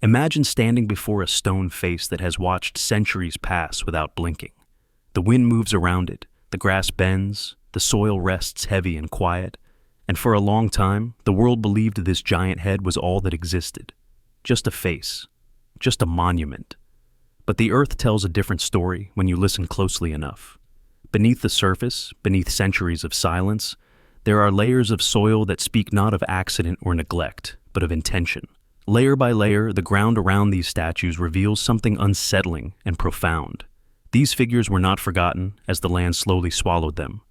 Imagine standing before a stone face that has watched centuries pass without blinking. The wind moves around it, the grass bends, the soil rests heavy and quiet, and for a long time, the world believed this giant head was all that existed. Just a face, just a monument. But the earth tells a different story when you listen closely enough. Beneath the surface, beneath centuries of silence, there are layers of soil that speak not of accident or neglect, but of intention. Layer by layer, the ground around these statues reveals something unsettling and profound. These figures were not forgotten as the land slowly swallowed them.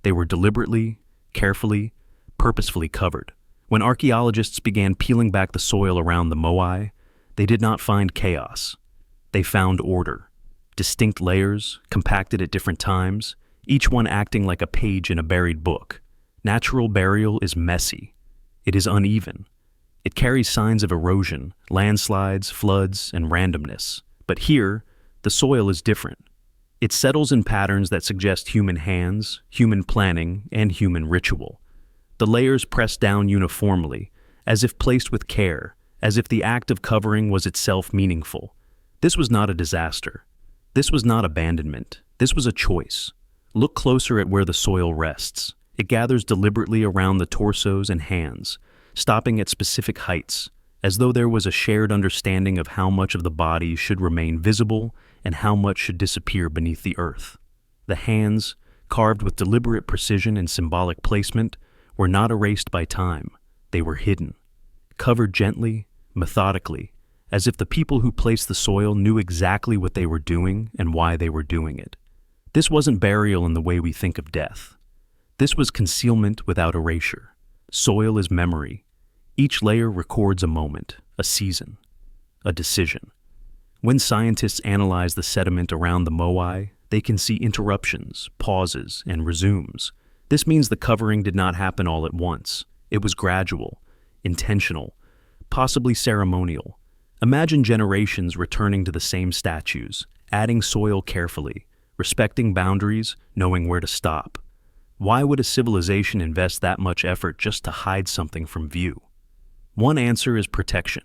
They were deliberately, carefully, purposefully covered. When archaeologists began peeling back the soil around the Moai, they did not find chaos. They found order. Distinct layers, compacted at different times, each one acting like a page in a buried book. Natural burial is messy. It is uneven. It carries signs of erosion, landslides, floods, and randomness. But here, the soil is different. It settles in patterns that suggest human hands, human planning, and human ritual. The layers press down uniformly, as if placed with care, as if the act of covering was itself meaningful. This was not a disaster. This was not abandonment. This was a choice. Look closer at where the soil rests. It gathers deliberately around the torsos and hands, stopping at specific heights, as though there was a shared understanding of how much of the body should remain visible and how much should disappear beneath the earth. The hands, carved with deliberate precision and symbolic placement, were not erased by time. They were hidden, covered gently, methodically, as if the people who placed the soil knew exactly what they were doing and why they were doing it. This wasn't burial in the way we think of death. This was concealment without erasure. Soil is memory. Each layer records a moment, a season, a decision. When scientists analyze the sediment around the Moai, they can see interruptions, pauses, and resumes. This means the covering did not happen all at once. It was gradual, intentional, possibly ceremonial. Imagine generations returning to the same statues, adding soil carefully, respecting boundaries, knowing where to stop. Why would a civilization invest that much effort just to hide something from view? One answer is protection.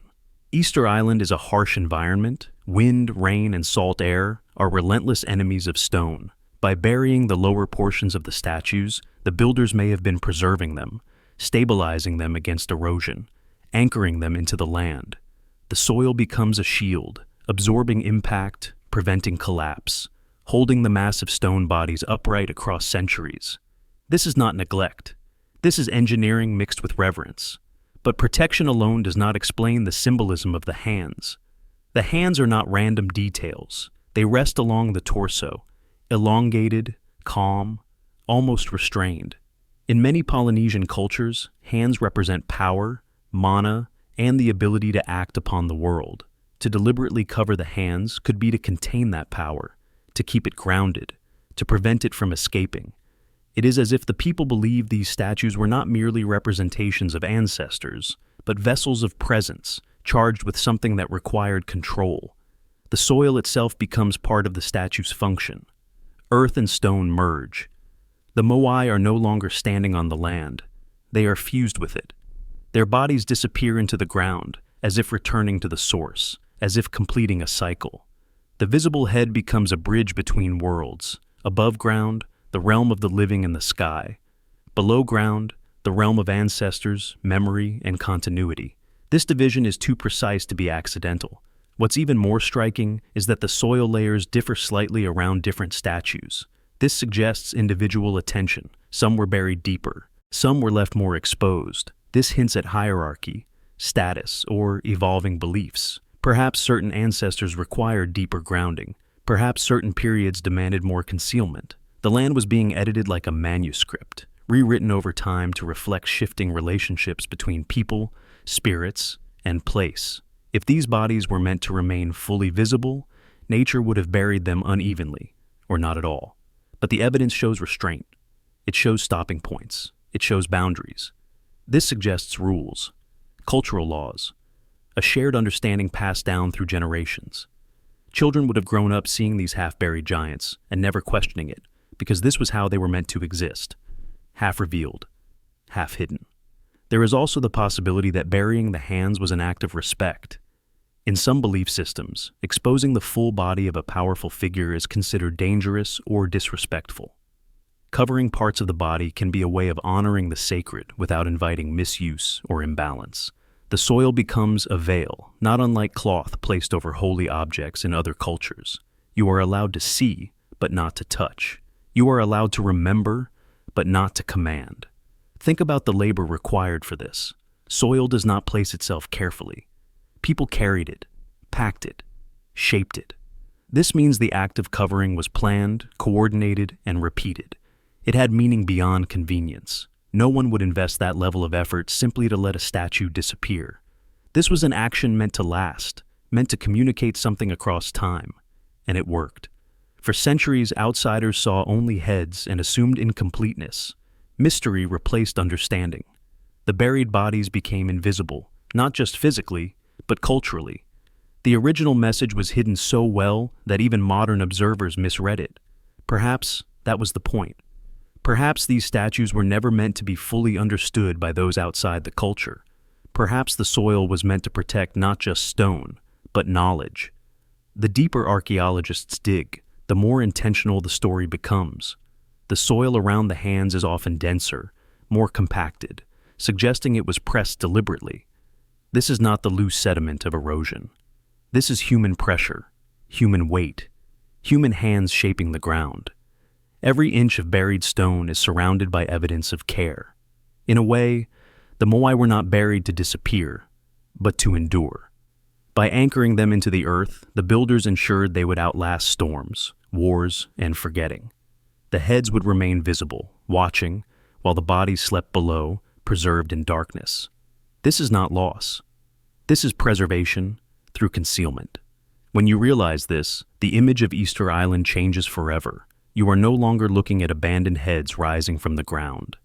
Easter Island is a harsh environment. Wind, rain, and salt air are relentless enemies of stone. By burying the lower portions of the statues, the builders may have been preserving them, stabilizing them against erosion, anchoring them into the land. The soil becomes a shield, absorbing impact, preventing collapse, holding the massive stone bodies upright across centuries. This is not neglect. This is engineering mixed with reverence. But protection alone does not explain the symbolism of the hands. The hands are not random details. They rest along the torso, elongated, calm, almost restrained. In many Polynesian cultures, hands represent power, mana, and the ability to act upon the world. To deliberately cover the hands could be to contain that power, to keep it grounded, to prevent it from escaping. It is as if the people believed these statues were not merely representations of ancestors, but vessels of presence, charged with something that required control. The soil itself becomes part of the statue's function. Earth and stone merge. The Moai are no longer standing on the land. They are fused with it. Their bodies disappear into the ground, as if returning to the source, as if completing a cycle. The visible head becomes a bridge between worlds. Above ground, the realm of the living and the sky. Below ground, the realm of ancestors, memory, and continuity. This division is too precise to be accidental. What's even more striking is that the soil layers differ slightly around different statues. This suggests individual attention. Some were buried deeper. Some were left more exposed. This hints at hierarchy, status, or evolving beliefs. Perhaps certain ancestors required deeper grounding. Perhaps certain periods demanded more concealment. The land was being edited like a manuscript, rewritten over time to reflect shifting relationships between people, spirits, and place. If these bodies were meant to remain fully visible, nature would have buried them unevenly, or not at all. But the evidence shows restraint. It shows stopping points. It shows boundaries. This suggests rules, cultural laws, a shared understanding passed down through generations. Children would have grown up seeing these half-buried giants and never questioning it, because this was how they were meant to exist, half revealed, half hidden. There is also the possibility that burying the hands was an act of respect. In some belief systems, exposing the full body of a powerful figure is considered dangerous or disrespectful. Covering parts of the body can be a way of honoring the sacred without inviting misuse or imbalance. The soil becomes a veil, not unlike cloth placed over holy objects in other cultures. You are allowed to see, but not to touch. You are allowed to remember, but not to command. Think about the labor required for this. Soil does not place itself carefully. People carried it, packed it, shaped it. This means the act of covering was planned, coordinated, and repeated. It had meaning beyond convenience. No one would invest that level of effort simply to let a statue disappear. This was an action meant to last, meant to communicate something across time, and it worked. For centuries, outsiders saw only heads and assumed incompleteness. Mystery replaced understanding. The buried bodies became invisible, not just physically, but culturally. The original message was hidden so well that even modern observers misread it. Perhaps that was the point. Perhaps these statues were never meant to be fully understood by those outside the culture. Perhaps the soil was meant to protect not just stone, but knowledge. The deeper archaeologists dig, the more intentional the story becomes. The soil around the hands is often denser, more compacted, suggesting it was pressed deliberately. This is not the loose sediment of erosion. This is human pressure, human weight, human hands shaping the ground. Every inch of buried stone is surrounded by evidence of care. In a way, the Moai were not buried to disappear, but to endure. By anchoring them into the earth, the builders ensured they would outlast storms, wars, and forgetting. The heads would remain visible, watching, while the bodies slept below, preserved in darkness. This is not loss. This is preservation through concealment. When you realize this, the image of Easter Island changes forever. You are no longer looking at abandoned heads rising from the ground.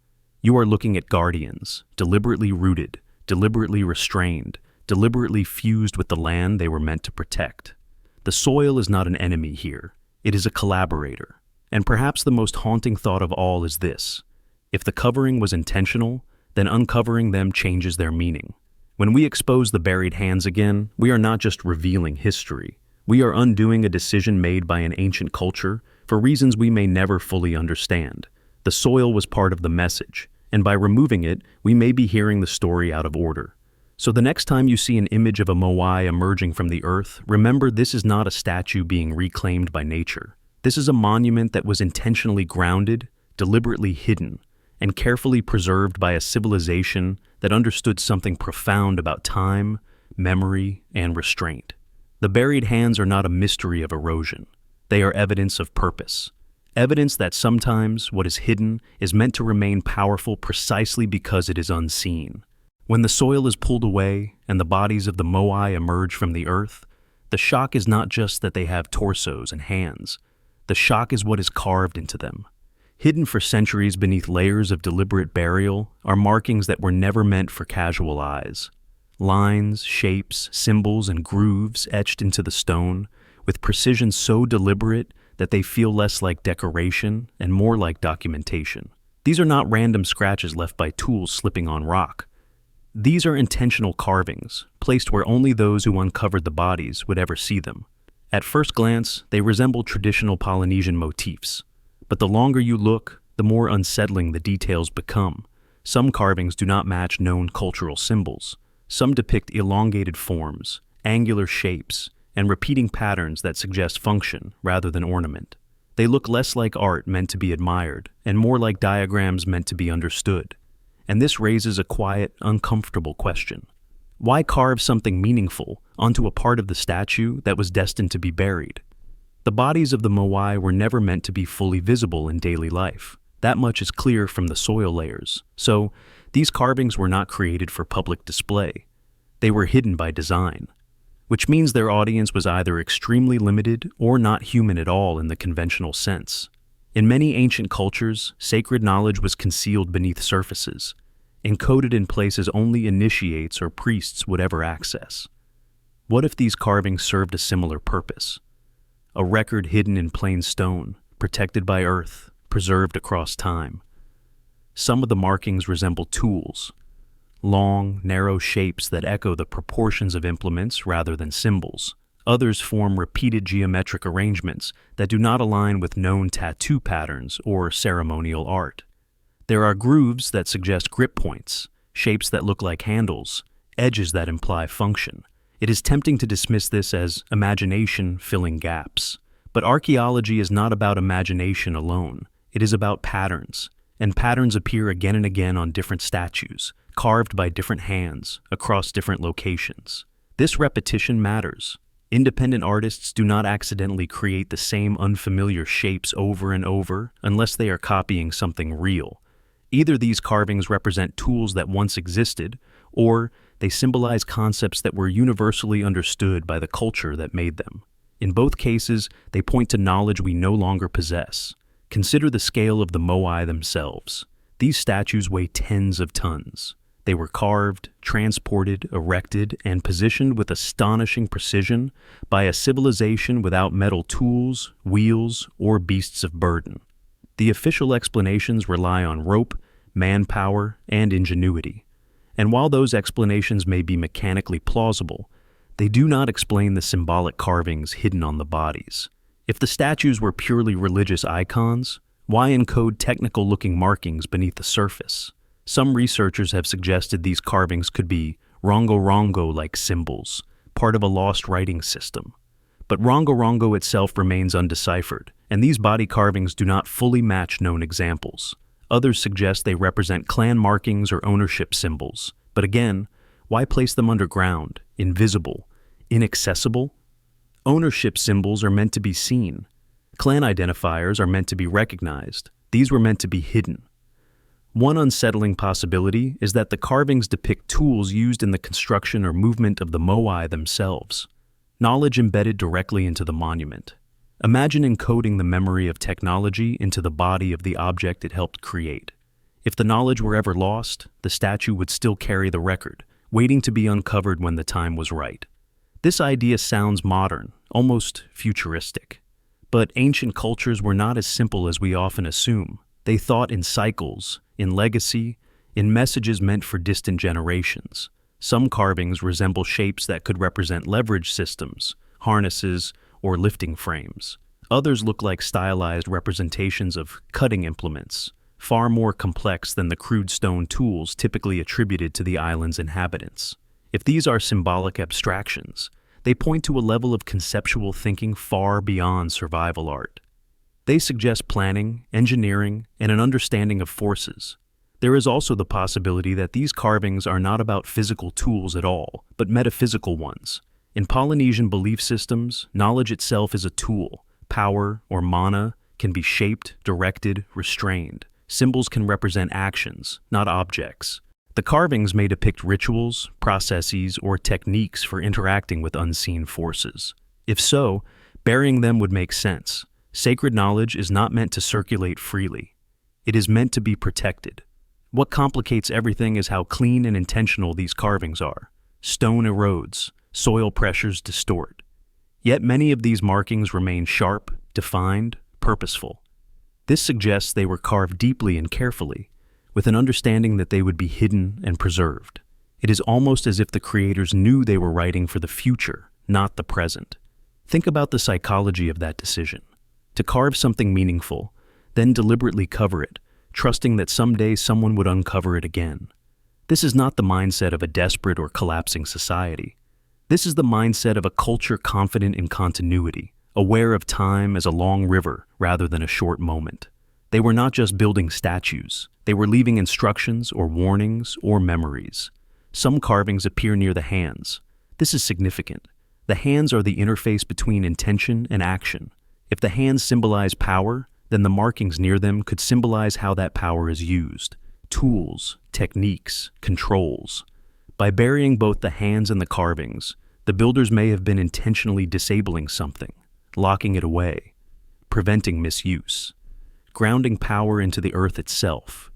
You are looking at guardians, deliberately rooted, deliberately restrained, deliberately fused with the land they were meant to protect. The soil is not an enemy here. It is a collaborator. And perhaps the most haunting thought of all is this: if the covering was intentional, then uncovering them changes their meaning. When we expose the buried hands again, we are not just revealing history. We are undoing a decision made by an ancient culture for reasons we may never fully understand. The soil was part of the message, and by removing it, we may be hearing the story out of order. So the next time you see an image of a Moai emerging from the earth, remember this is not a statue being reclaimed by nature. This is a monument that was intentionally grounded, deliberately hidden, and carefully preserved by a civilization that understood something profound about time, memory, and restraint. The buried hands are not a mystery of erosion. They are evidence of purpose. Evidence that sometimes what is hidden is meant to remain powerful precisely because it is unseen. When the soil is pulled away and the bodies of the Moai emerge from the earth, the shock is not just that they have torsos and hands. The shock is what is carved into them. Hidden for centuries beneath layers of deliberate burial are markings that were never meant for casual eyes. Lines, shapes, symbols, and grooves etched into the stone, with precision so deliberate that they feel less like decoration and more like documentation. These are not random scratches left by tools slipping on rock. These are intentional carvings, placed where only those who uncovered the bodies would ever see them. At first glance, they resemble traditional Polynesian motifs. But the longer you look, the more unsettling the details become. Some carvings do not match known cultural symbols. Some depict elongated forms, angular shapes, and repeating patterns that suggest function rather than ornament. They look less like art meant to be admired and more like diagrams meant to be understood. And this raises a quiet, uncomfortable question. Why carve something meaningful onto a part of the statue that was destined to be buried? The bodies of the Moai were never meant to be fully visible in daily life. That much is clear from the soil layers. So, these carvings were not created for public display. They were hidden by design, which means their audience was either extremely limited or not human at all in the conventional sense. In many ancient cultures, sacred knowledge was concealed beneath surfaces, encoded in places only initiates or priests would ever access. What if these carvings served a similar purpose? A record hidden in plain stone, protected by earth, preserved across time. Some of the markings resemble tools, long, narrow shapes that echo the proportions of implements rather than symbols. Others form repeated geometric arrangements that do not align with known tattoo patterns or ceremonial art. There are grooves that suggest grip points, shapes that look like handles, edges that imply function. It is tempting to dismiss this as imagination filling gaps. But archaeology is not about imagination alone. It is about patterns, and patterns appear again and again on different statues, carved by different hands, across different locations. This repetition matters. Independent artists do not accidentally create the same unfamiliar shapes over and over unless they are copying something real. Either these carvings represent tools that once existed, or they symbolize concepts that were universally understood by the culture that made them. In both cases, they point to knowledge we no longer possess. Consider the scale of the moai themselves. These statues weigh tens of tons. They were carved, transported, erected, and positioned with astonishing precision by a civilization without metal tools, wheels, or beasts of burden. The official explanations rely on rope, manpower, and ingenuity. And while those explanations may be mechanically plausible, they do not explain the symbolic carvings hidden on the bodies. If the statues were purely religious icons, why encode technical-looking markings beneath the surface? Some researchers have suggested these carvings could be rongo-rongo-like symbols, part of a lost writing system. But rongo-rongo itself remains undeciphered, and these body carvings do not fully match known examples. Others suggest they represent clan markings or ownership symbols. But again, why place them underground, invisible, inaccessible? Ownership symbols are meant to be seen. Clan identifiers are meant to be recognized. These were meant to be hidden. One unsettling possibility is that the carvings depict tools used in the construction or movement of the moai themselves, knowledge embedded directly into the monument. Imagine encoding the memory of technology into the body of the object it helped create. If the knowledge were ever lost, the statue would still carry the record, waiting to be uncovered when the time was right. This idea sounds modern, almost futuristic. But ancient cultures were not as simple as we often assume. They thought in cycles, in legacy, in messages meant for distant generations. Some carvings resemble shapes that could represent leverage systems, harnesses, or lifting frames. Others look like stylized representations of cutting implements, far more complex than the crude stone tools typically attributed to the island's inhabitants. If these are symbolic abstractions, they point to a level of conceptual thinking far beyond survival art. They suggest planning, engineering, and an understanding of forces. There is also the possibility that these carvings are not about physical tools at all, but metaphysical ones. In Polynesian belief systems, knowledge itself is a tool. Power, or mana, can be shaped, directed, restrained. Symbols can represent actions, not objects. The carvings may depict rituals, processes, or techniques for interacting with unseen forces. If so, burying them would make sense. Sacred knowledge is not meant to circulate freely. It is meant to be protected. What complicates everything is how clean and intentional these carvings are. Stone erodes, soil pressures distort. Yet many of these markings remain sharp, defined, purposeful. This suggests they were carved deeply and carefully, with an understanding that they would be hidden and preserved. It is almost as if the creators knew they were writing for the future, not the present. Think about the psychology of that decision. To carve something meaningful, then deliberately cover it, trusting that someday someone would uncover it again. This is not the mindset of a desperate or collapsing society. This is the mindset of a culture confident in continuity, aware of time as a long river rather than a short moment. They were not just building statues. They were leaving instructions or warnings or memories. Some carvings appear near the hands. This is significant. The hands are the interface between intention and action. If the hands symbolize power, then the markings near them could symbolize how that power is used. Tools, techniques, controls. By burying both the hands and the carvings, the builders may have been intentionally disabling something, locking it away, preventing misuse, grounding power into the earth itself.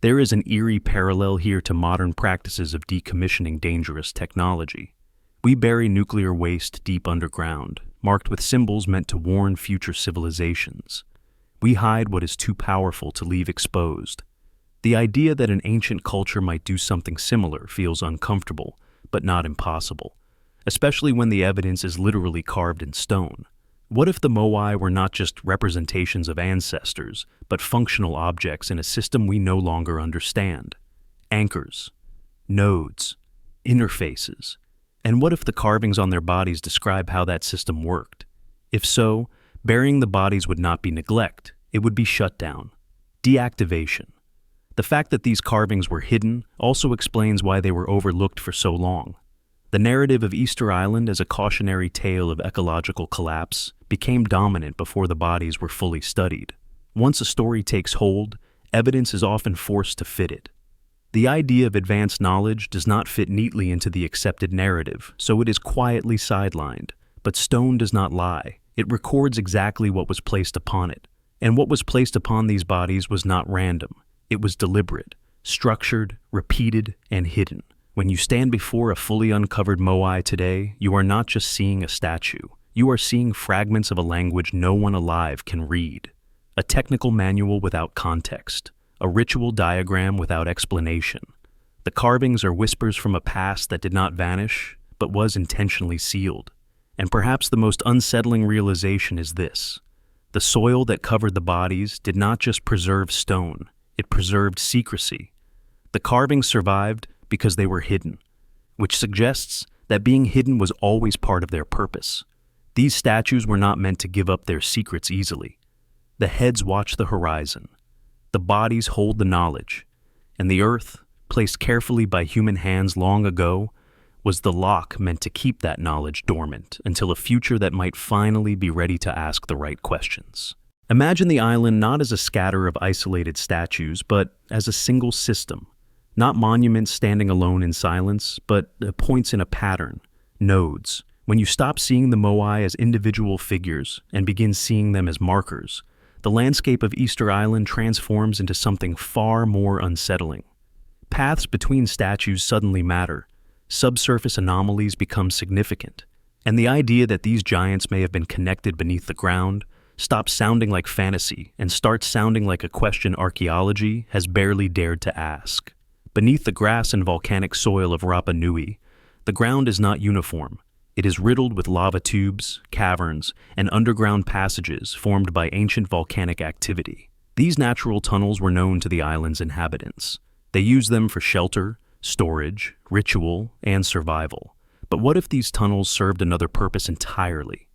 There is an eerie parallel here to modern practices of decommissioning dangerous technology. We bury nuclear waste deep underground, marked with symbols meant to warn future civilizations. We hide what is too powerful to leave exposed. The idea that an ancient culture might do something similar feels uncomfortable, but not impossible, especially when the evidence is literally carved in stone. What if the Moai were not just representations of ancestors, but functional objects in a system we no longer understand? Anchors, nodes, interfaces. And what if the carvings on their bodies describe how that system worked? If so, burying the bodies would not be neglect, it would be shut down. Deactivation. The fact that these carvings were hidden also explains why they were overlooked for so long. The narrative of Easter Island as a cautionary tale of ecological collapse became dominant before the bodies were fully studied. Once a story takes hold, evidence is often forced to fit it. The idea of advanced knowledge does not fit neatly into the accepted narrative, so it is quietly sidelined. But stone does not lie. It records exactly what was placed upon it. And what was placed upon these bodies was not random. It was deliberate, structured, repeated, and hidden. When you stand before a fully uncovered Moai today, you are not just seeing a statue. You are seeing fragments of a language no one alive can read. A technical manual without context. A ritual diagram without explanation. The carvings are whispers from a past that did not vanish, but was intentionally sealed. And perhaps the most unsettling realization is this. The soil that covered the bodies did not just preserve stone, it preserved secrecy. The carvings survived because they were hidden, which suggests that being hidden was always part of their purpose. These statues were not meant to give up their secrets easily. The heads watch the horizon. The bodies hold the knowledge. And the earth, placed carefully by human hands long ago, was the lock meant to keep that knowledge dormant until a future that might finally be ready to ask the right questions. Imagine the island not as a scatter of isolated statues, but as a single system. Not monuments standing alone in silence, but points in a pattern, nodes. When you stop seeing the Moai as individual figures and begin seeing them as markers, the landscape of Easter Island transforms into something far more unsettling. Paths between statues suddenly matter. Subsurface anomalies become significant. And the idea that these giants may have been connected beneath the ground stops sounding like fantasy and starts sounding like a question archaeology has barely dared to ask. Beneath the grass and volcanic soil of Rapa Nui, the ground is not uniform. It is riddled with lava tubes, caverns, and underground passages formed by ancient volcanic activity. These natural tunnels were known to the island's inhabitants. They used them for shelter, storage, ritual, and survival. But what if these tunnels served another purpose entirely?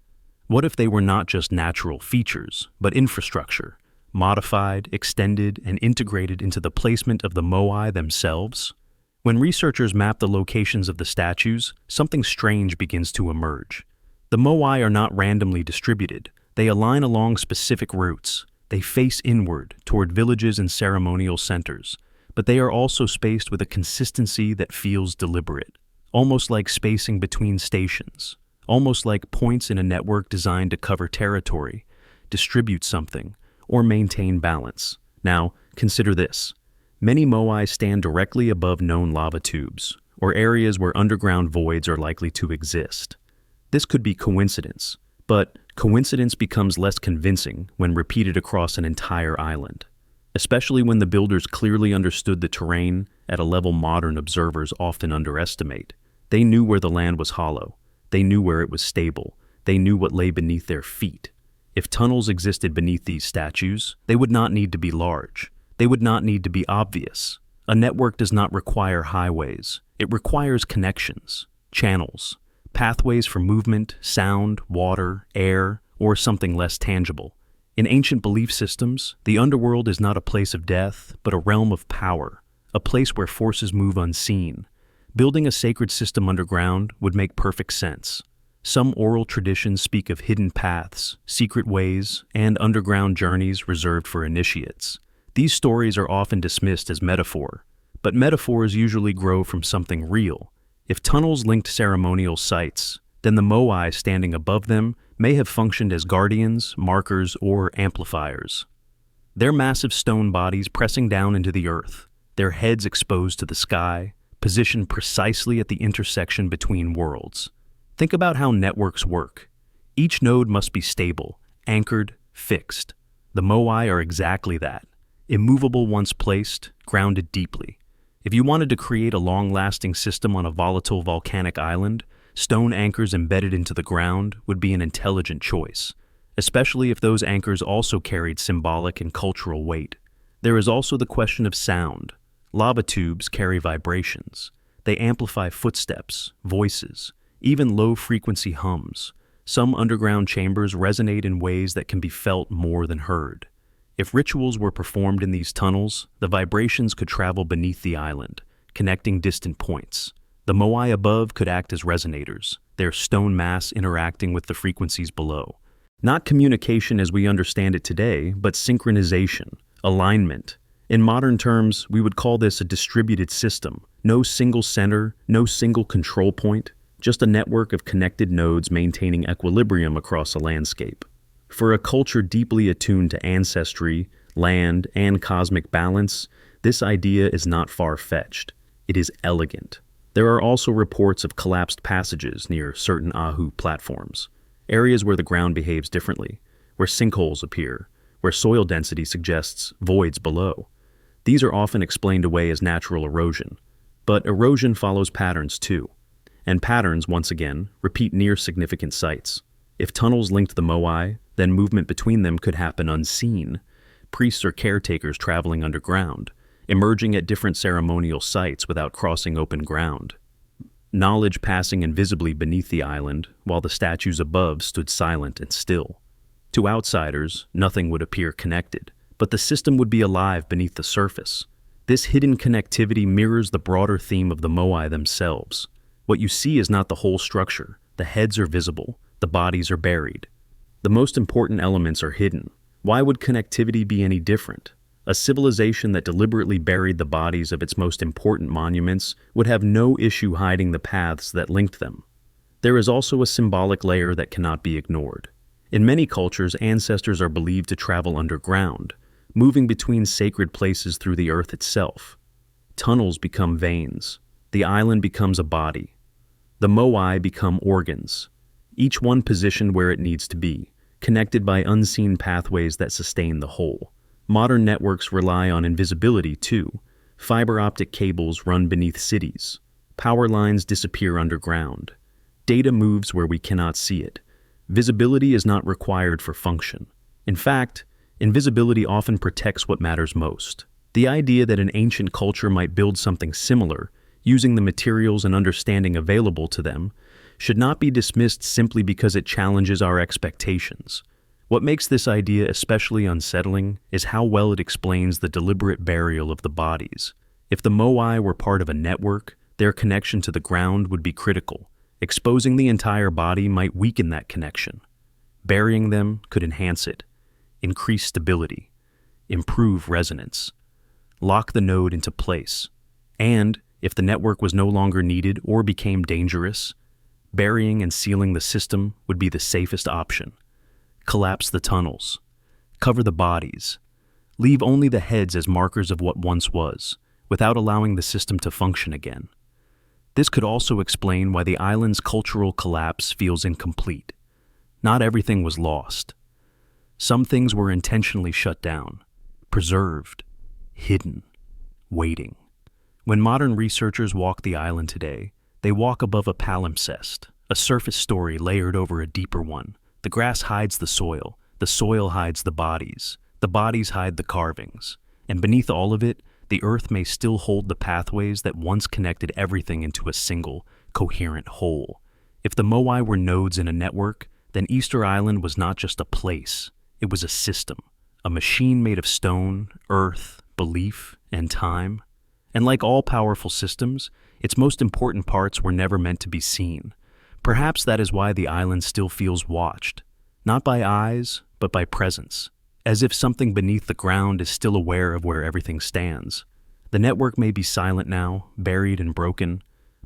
What if they were not just natural features, but infrastructure, modified, extended, and integrated into the placement of the Moai themselves? When researchers map the locations of the statues, something strange begins to emerge. The Moai are not randomly distributed. They align along specific routes. They face inward, toward villages and ceremonial centers. But they are also spaced with a consistency that feels deliberate, almost like spacing between stations. Almost like points in a network designed to cover territory, distribute something, or maintain balance. Now, consider this. Many Moai stand directly above known lava tubes, or areas where underground voids are likely to exist. This could be coincidence, but coincidence becomes less convincing when repeated across an entire island, especially when the builders clearly understood the terrain at a level modern observers often underestimate. They knew where the land was hollow. They knew where it was stable. They knew what lay beneath their feet. If tunnels existed beneath these statues, they would not need to be large. They would not need to be obvious. A network does not require highways. It requires connections, channels, pathways for movement, sound, water, air, or something less tangible. In ancient belief systems, the underworld is not a place of death, but a realm of power, a place where forces move unseen. Building a sacred system underground would make perfect sense. Some oral traditions speak of hidden paths, secret ways, and underground journeys reserved for initiates. These stories are often dismissed as metaphor, but metaphors usually grow from something real. If tunnels linked ceremonial sites, then the Moai standing above them may have functioned as guardians, markers, or amplifiers. Their massive stone bodies pressing down into the earth, their heads exposed to the sky, positioned precisely at the intersection between worlds. Think about how networks work. Each node must be stable, anchored, fixed. The Moai are exactly that. immovable once placed, grounded deeply. If you wanted to create a long-lasting system on a volatile volcanic island, stone anchors embedded into the ground would be an intelligent choice, especially if those anchors also carried symbolic and cultural weight. There is also the question of sound. Lava tubes carry vibrations. They amplify footsteps, voices, even low-frequency hums. Some underground chambers resonate in ways that can be felt more than heard. If rituals were performed in these tunnels, the vibrations could travel beneath the island, connecting distant points. The moai above could act as resonators, their stone mass interacting with the frequencies below. Not communication as we understand it today, but synchronization, alignment. In modern terms, we would call this a distributed system. No single center, no single control point, just a network of connected nodes maintaining equilibrium across a landscape. For a culture deeply attuned to ancestry, land, and cosmic balance, this idea is not far-fetched. It is elegant. There are also reports of collapsed passages near certain Ahu platforms, areas where the ground behaves differently, where sinkholes appear, where soil density suggests voids below. These are often explained away as natural erosion, but erosion follows patterns too. And patterns, once again, repeat near significant sites. If tunnels linked the moai, then movement between them could happen unseen. Priests or caretakers traveling underground, emerging at different ceremonial sites without crossing open ground. Knowledge passing invisibly beneath the island, while the statues above stood silent and still. To outsiders, nothing would appear connected, but the system would be alive beneath the surface. This hidden connectivity mirrors the broader theme of the moai themselves. What you see is not the whole structure. The heads are visible, the bodies are buried. The most important elements are hidden. Why would connectivity be any different? A civilization that deliberately buried the bodies of its most important monuments would have no issue hiding the paths that linked them. There is also a symbolic layer that cannot be ignored. In many cultures, ancestors are believed to travel underground, moving between sacred places through the earth itself. Tunnels become veins. The island becomes a body. The moai become organs, each one positioned where it needs to be, connected by unseen pathways that sustain the whole. Modern networks rely on invisibility too. Fiber optic cables run beneath cities. Power lines disappear underground. Data moves where we cannot see it. Visibility is not required for function. In fact, invisibility often protects what matters most. The idea that an ancient culture might build something similar, using the materials and understanding available to them, should not be dismissed simply because it challenges our expectations. What makes this idea especially unsettling is how well it explains the deliberate burial of the bodies. If the moai were part of a network, their connection to the ground would be critical. Exposing the entire body might weaken that connection. Burying them could enhance it, increase stability, improve resonance, lock the node into place. And, if the network was no longer needed or became dangerous, burying and sealing the system would be the safest option. Collapse the tunnels. Cover the bodies. Leave only the heads as markers of what once was, without allowing the system to function again. This could also explain why the island's cultural collapse feels incomplete. Not everything was lost. Some things were intentionally shut down, preserved, hidden, waiting. When modern researchers walk the island today, they walk above a palimpsest, a surface story layered over a deeper one. The grass hides the soil hides the bodies hide the carvings, and beneath all of it, the earth may still hold the pathways that once connected everything into a single, coherent whole. If the moai were nodes in a network, then Easter Island was not just a place, it was a system, a machine made of stone, earth, belief, and time. And like all powerful systems, its most important parts were never meant to be seen. Perhaps that is why the island still feels watched, not by eyes, but by presence, as if something beneath the ground is still aware of where everything stands. The network may be silent now, buried and broken,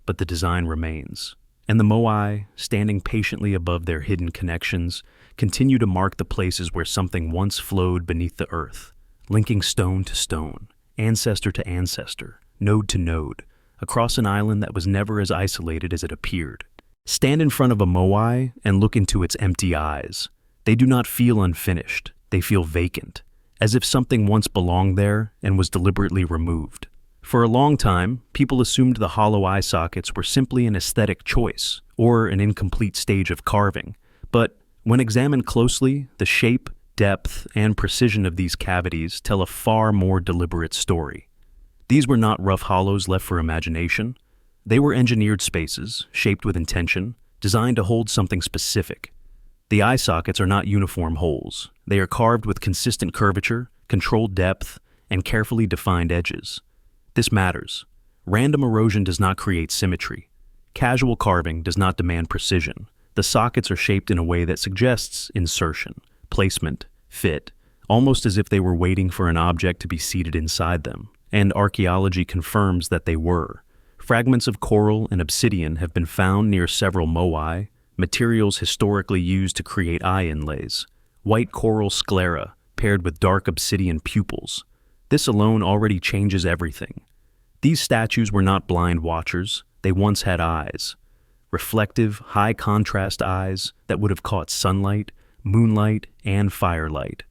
but the design remains. And the moai, standing patiently above their hidden connections, continue to mark the places where something once flowed beneath the earth, linking stone to stone, ancestor to ancestor, node to node, across an island that was never as isolated as it appeared. Stand in front of a moai and look into its empty eyes. They do not feel unfinished, they feel vacant, as if something once belonged there and was deliberately removed. For a long time, people assumed the hollow eye sockets were simply an aesthetic choice or an incomplete stage of carving, but when examined closely, the shape, depth, and precision of these cavities tell a far more deliberate story. These were not rough hollows left for imagination. They were engineered spaces, shaped with intention, designed to hold something specific. The eye sockets are not uniform holes. They are carved with consistent curvature, controlled depth, and carefully defined edges. This matters. Random erosion does not create symmetry. Casual carving does not demand precision. The sockets are shaped in a way that suggests insertion, placement, fit, almost as if they were waiting for an object to be seated inside them. And archaeology confirms that they were. Fragments of coral and obsidian have been found near several moai, materials historically used to create eye inlays. White coral sclera paired with dark obsidian pupils. This alone already changes everything. These statues were not blind watchers. They once had eyes. Reflective, high-contrast eyes that would have caught sunlight, moonlight, and firelight.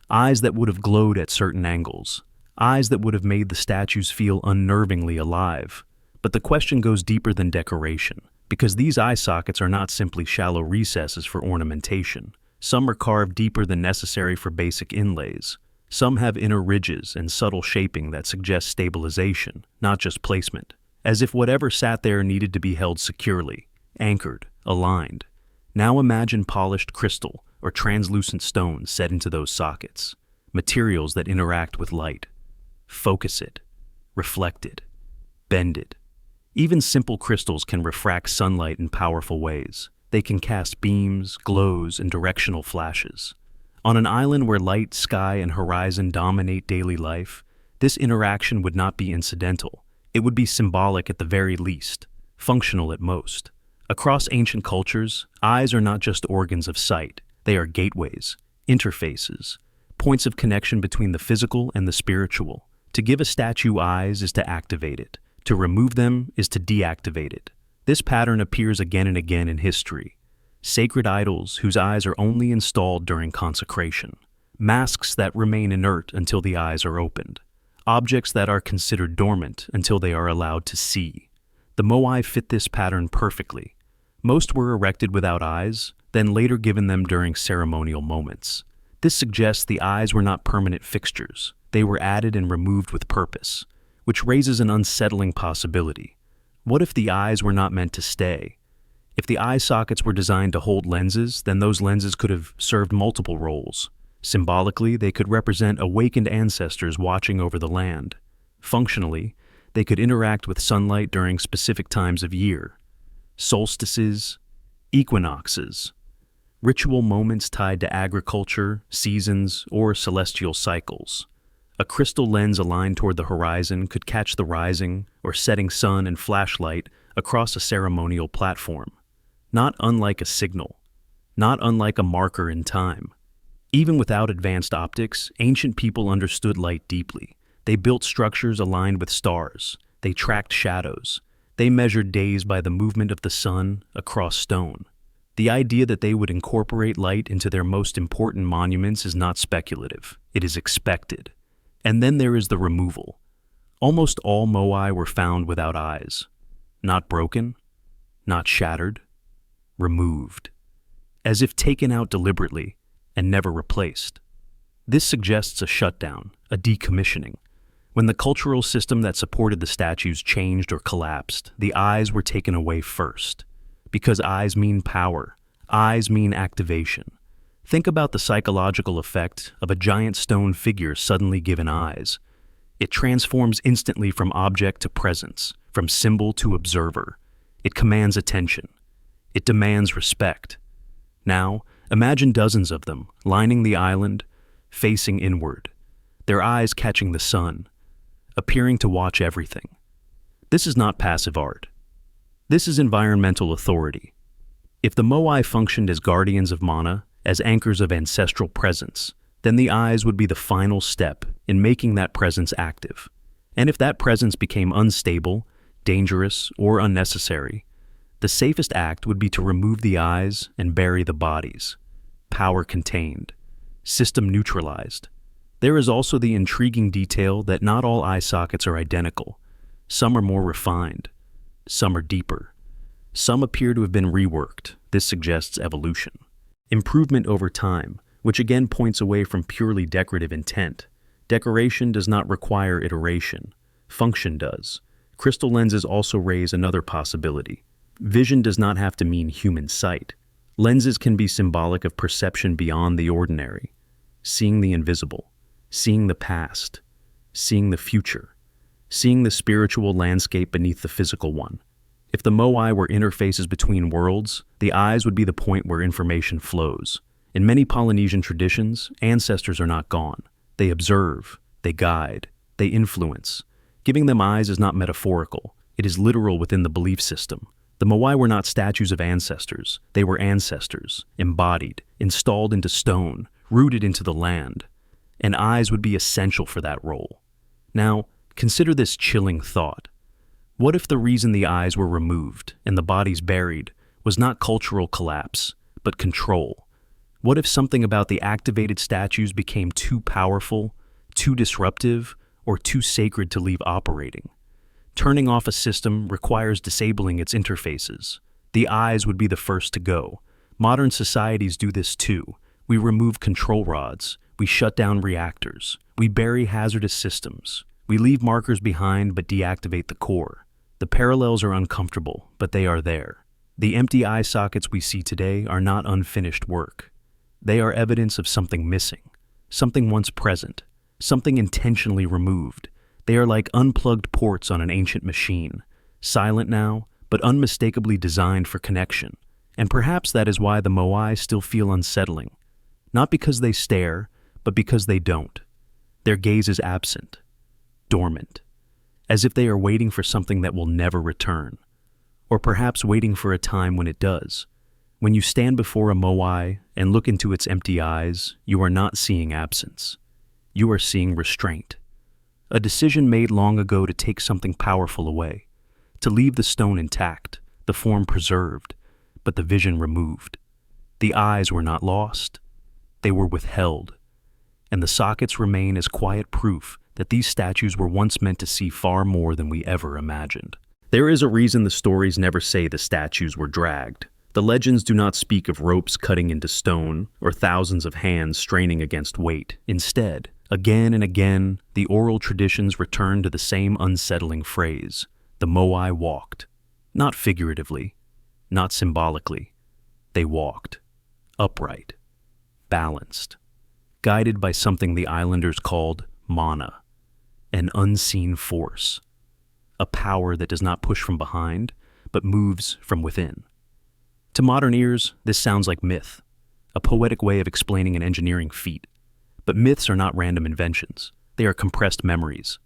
Eyes that would have glowed at certain angles. Eyes that would have made the statues feel unnervingly alive. But the question goes deeper than decoration, because these eye sockets are not simply shallow recesses for ornamentation. Some are carved deeper than necessary for basic inlays. Some have inner ridges and subtle shaping that suggest stabilization, not just placement, as if whatever sat there needed to be held securely, anchored, aligned. Now imagine polished crystal or translucent stones set into those sockets, materials that interact with light. Focus it, reflect it, bend it. Even simple crystals can refract sunlight in powerful ways. They can cast beams, glows, and directional flashes. On an island where light, sky, and horizon dominate daily life, this interaction would not be incidental. It would be symbolic at the very least, functional at most. Across ancient cultures, eyes are not just organs of sight. They are gateways, interfaces, points of connection between the physical and the spiritual. To give a statue eyes is to activate it. To remove them is to deactivate it. This pattern appears again and again in history. Sacred idols whose eyes are only installed during consecration. Masks that remain inert until the eyes are opened. Objects that are considered dormant until they are allowed to see. The moai fit this pattern perfectly. Most were erected without eyes, then later given them during ceremonial moments. This suggests the eyes were not permanent fixtures. They were added and removed with purpose, which raises an unsettling possibility. What if the eyes were not meant to stay? If the eye sockets were designed to hold lenses, then those lenses could have served multiple roles. Symbolically, they could represent awakened ancestors watching over the land. Functionally, they could interact with sunlight during specific times of year. Solstices, equinoxes, ritual moments tied to agriculture, seasons, or celestial cycles. A crystal lens aligned toward the horizon could catch the rising or setting sun and flashlight across a ceremonial platform. Not unlike a signal, not unlike a marker in time. Even without advanced optics, ancient people understood light deeply. They built structures aligned with stars. They tracked shadows. They measured days by the movement of the sun across stone. The idea that they would incorporate light into their most important monuments is not speculative. It is expected. And then there is the removal. Almost all moai were found without eyes. Not broken, not shattered, removed. As if taken out deliberately and never replaced. This suggests a shutdown, a decommissioning. When the cultural system that supported the statues changed or collapsed, the eyes were taken away first. Because eyes mean power. Eyes mean activation. Think about the psychological effect of a giant stone figure suddenly given eyes. It transforms instantly from object to presence, from symbol to observer. It commands attention. It demands respect. Now, imagine dozens of them, lining the island, facing inward, their eyes catching the sun, appearing to watch everything. This is not passive art. This is environmental authority. If the moai functioned as guardians of mana, as anchors of ancestral presence, then the eyes would be the final step in making that presence active. And if that presence became unstable, dangerous, or unnecessary, the safest act would be to remove the eyes and bury the bodies. Power contained. System neutralized. There is also the intriguing detail that not all eye sockets are identical. Some are more refined. Some are deeper. Some appear to have been reworked. This suggests evolution. Improvement over time, which again points away from purely decorative intent. Decoration does not require iteration. Function does. Crystal lenses also raise another possibility. Vision does not have to mean human sight. Lenses can be symbolic of perception beyond the ordinary. Seeing the invisible. Seeing the past. Seeing the future. Seeing the spiritual landscape beneath the physical one. If the moai were interfaces between worlds, the eyes would be the point where information flows. In many Polynesian traditions, ancestors are not gone. They observe, they guide, they influence. Giving them eyes is not metaphorical. It is literal within the belief system. The moai were not statues of ancestors. They were ancestors, embodied, installed into stone, rooted into the land. And eyes would be essential for that role. Now, consider this chilling thought. What if the reason the eyes were removed and the bodies buried was not cultural collapse, but control? What if something about the activated statues became too powerful, too disruptive, or too sacred to leave operating? Turning off a system requires disabling its interfaces. The eyes would be the first to go. Modern societies do this too. We remove control rods. We shut down reactors. We bury hazardous systems. We leave markers behind but deactivate the core. The parallels are uncomfortable, but they are there. The empty eye sockets we see today are not unfinished work. They are evidence of something missing, something once present, something intentionally removed. They are like unplugged ports on an ancient machine, silent now, but unmistakably designed for connection. And perhaps that is why the moai still feel unsettling. Not because they stare, but because they don't. Their gaze is absent, dormant, as if they are waiting for something that will never return, or perhaps waiting for a time when it does. When you stand before a moai and look into its empty eyes, you are not seeing absence. You are seeing restraint. A decision made long ago to take something powerful away, to leave the stone intact, the form preserved, but the vision removed. The eyes were not lost. They were withheld. And the sockets remain as quiet proof that these statues were once meant to see far more than we ever imagined. There is a reason the stories never say the statues were dragged. The legends do not speak of ropes cutting into stone or thousands of hands straining against weight. Instead, again and again, the oral traditions return to the same unsettling phrase: the moai walked. Not figuratively, not symbolically. They walked, upright, balanced, guided by something the islanders called mana, an unseen force, a power that does not push from behind, but moves from within. To modern ears, this sounds like myth, a poetic way of explaining an engineering feat. But myths are not random inventions. They are compressed memories.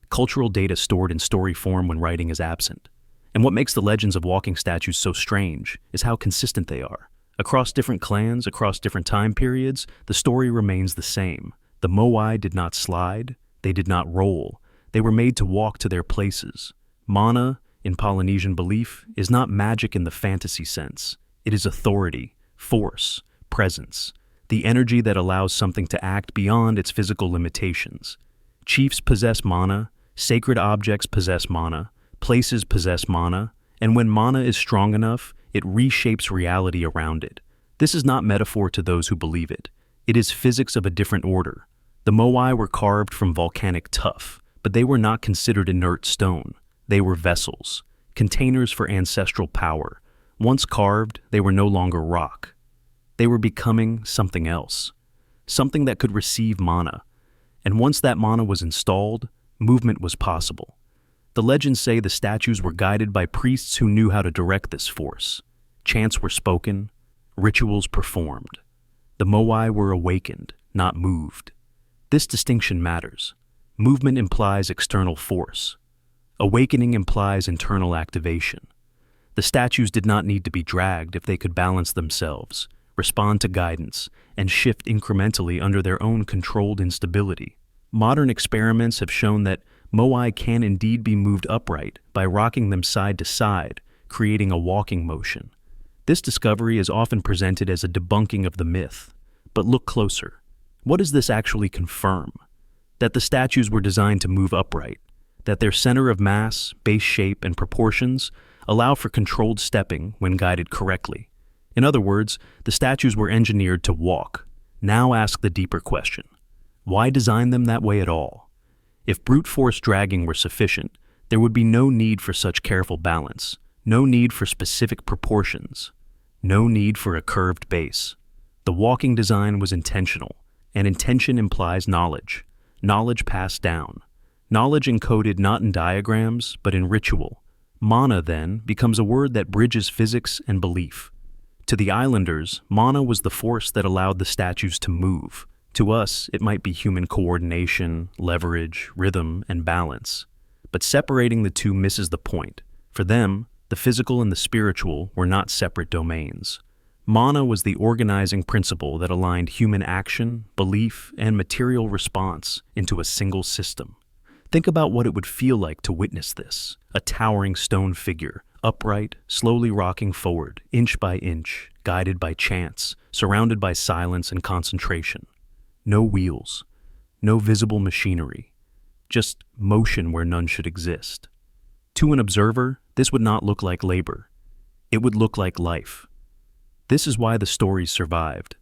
Cultural data stored in story form when writing is absent. And what makes the legends of walking statues so strange is how consistent they are. Across different clans, across different time periods, the story remains the same. The moai did not slide. They did not roll. They were made to walk to their places. Mana, in Polynesian belief, is not magic in the fantasy sense. It is authority, force, presence, the energy that allows something to act beyond its physical limitations. Chiefs possess mana, sacred objects possess mana, places possess mana, and when mana is strong enough, it reshapes reality around it. This is not metaphor to those who believe it. It is physics of a different order. The moai were carved from volcanic tuff, but they were not considered inert stone. They were vessels, containers for ancestral power. Once carved, they were no longer rock. They were becoming something else, something that could receive mana. And once that mana was installed, movement was possible. The legends say the statues were guided by priests who knew how to direct this force. Chants were spoken, rituals performed. The moai were awakened, not moved. This distinction matters. Movement implies external force. Awakening implies internal activation. The statues did not need to be dragged if they could balance themselves, respond to guidance, and shift incrementally under their own controlled instability. Modern experiments have shown that moai can indeed be moved upright by rocking them side to side, creating a walking motion. This discovery is often presented as a debunking of the myth, but look closer. What does this actually confirm? That the statues were designed to move upright, that their center of mass, base shape, and proportions allow for controlled stepping when guided correctly. In other words, the statues were engineered to walk. Now ask the deeper question. Why design them that way at all? If brute force dragging were sufficient, there would be no need for such careful balance, no need for specific proportions, no need for a curved base. The walking design was intentional, and intention implies knowledge. Knowledge passed down. Knowledge encoded not in diagrams, but in ritual. Mana, then, becomes a word that bridges physics and belief. To the islanders, mana was the force that allowed the statues to move. To us, it might be human coordination, leverage, rhythm, and balance. But separating the two misses the point. For them, the physical and the spiritual were not separate domains. Mana was the organizing principle that aligned human action, belief, and material response into a single system. Think about what it would feel like to witness this. A towering stone figure, upright, slowly rocking forward, inch by inch, guided by chance, surrounded by silence and concentration. No wheels, no visible machinery, just motion where none should exist. To an observer, this would not look like labor. It would look like life. This is why the stories survived.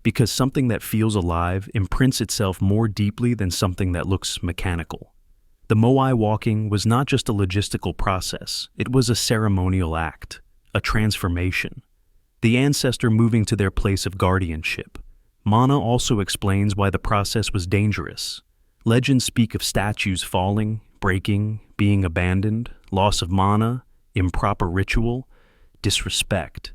Because something that feels alive imprints itself more deeply than something that looks mechanical. The Moai walking was not just a logistical process, it was a ceremonial act, a transformation. The ancestor moving to their place of guardianship. Mana also explains why the process was dangerous. Legends speak of statues falling, breaking, being abandoned, loss of mana, improper ritual, disrespect.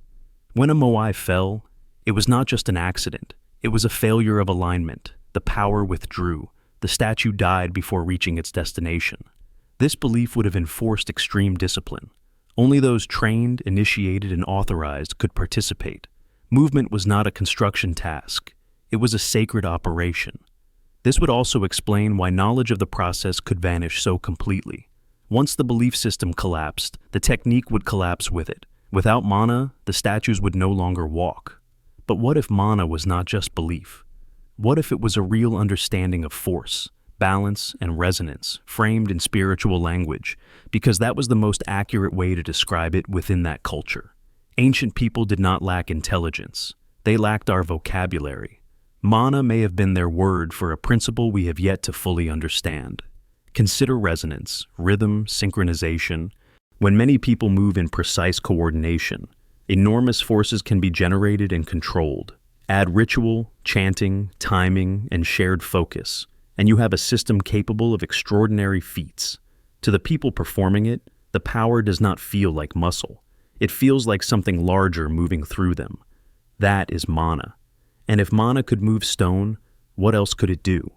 When a Moai fell, it was not just an accident, it was a failure of alignment. The power withdrew. The statue died before reaching its destination. This belief would have enforced extreme discipline. Only those trained, initiated, and authorized could participate. Movement was not a construction task. It was a sacred operation. This would also explain why knowledge of the process could vanish so completely. Once the belief system collapsed, the technique would collapse with it. Without mana, the statues would no longer walk. But what if mana was not just belief? What if it was a real understanding of force, balance, and resonance, framed in spiritual language, because that was the most accurate way to describe it within that culture? Ancient people did not lack intelligence. They lacked our vocabulary. Mana may have been their word for a principle we have yet to fully understand. Consider resonance, rhythm, synchronization. When many people move in precise coordination, enormous forces can be generated and controlled. Add ritual, chanting, timing, and shared focus, and you have a system capable of extraordinary feats. To the people performing it, the power does not feel like muscle. It feels like something larger moving through them. That is mana. And if mana could move stone, what else could it do?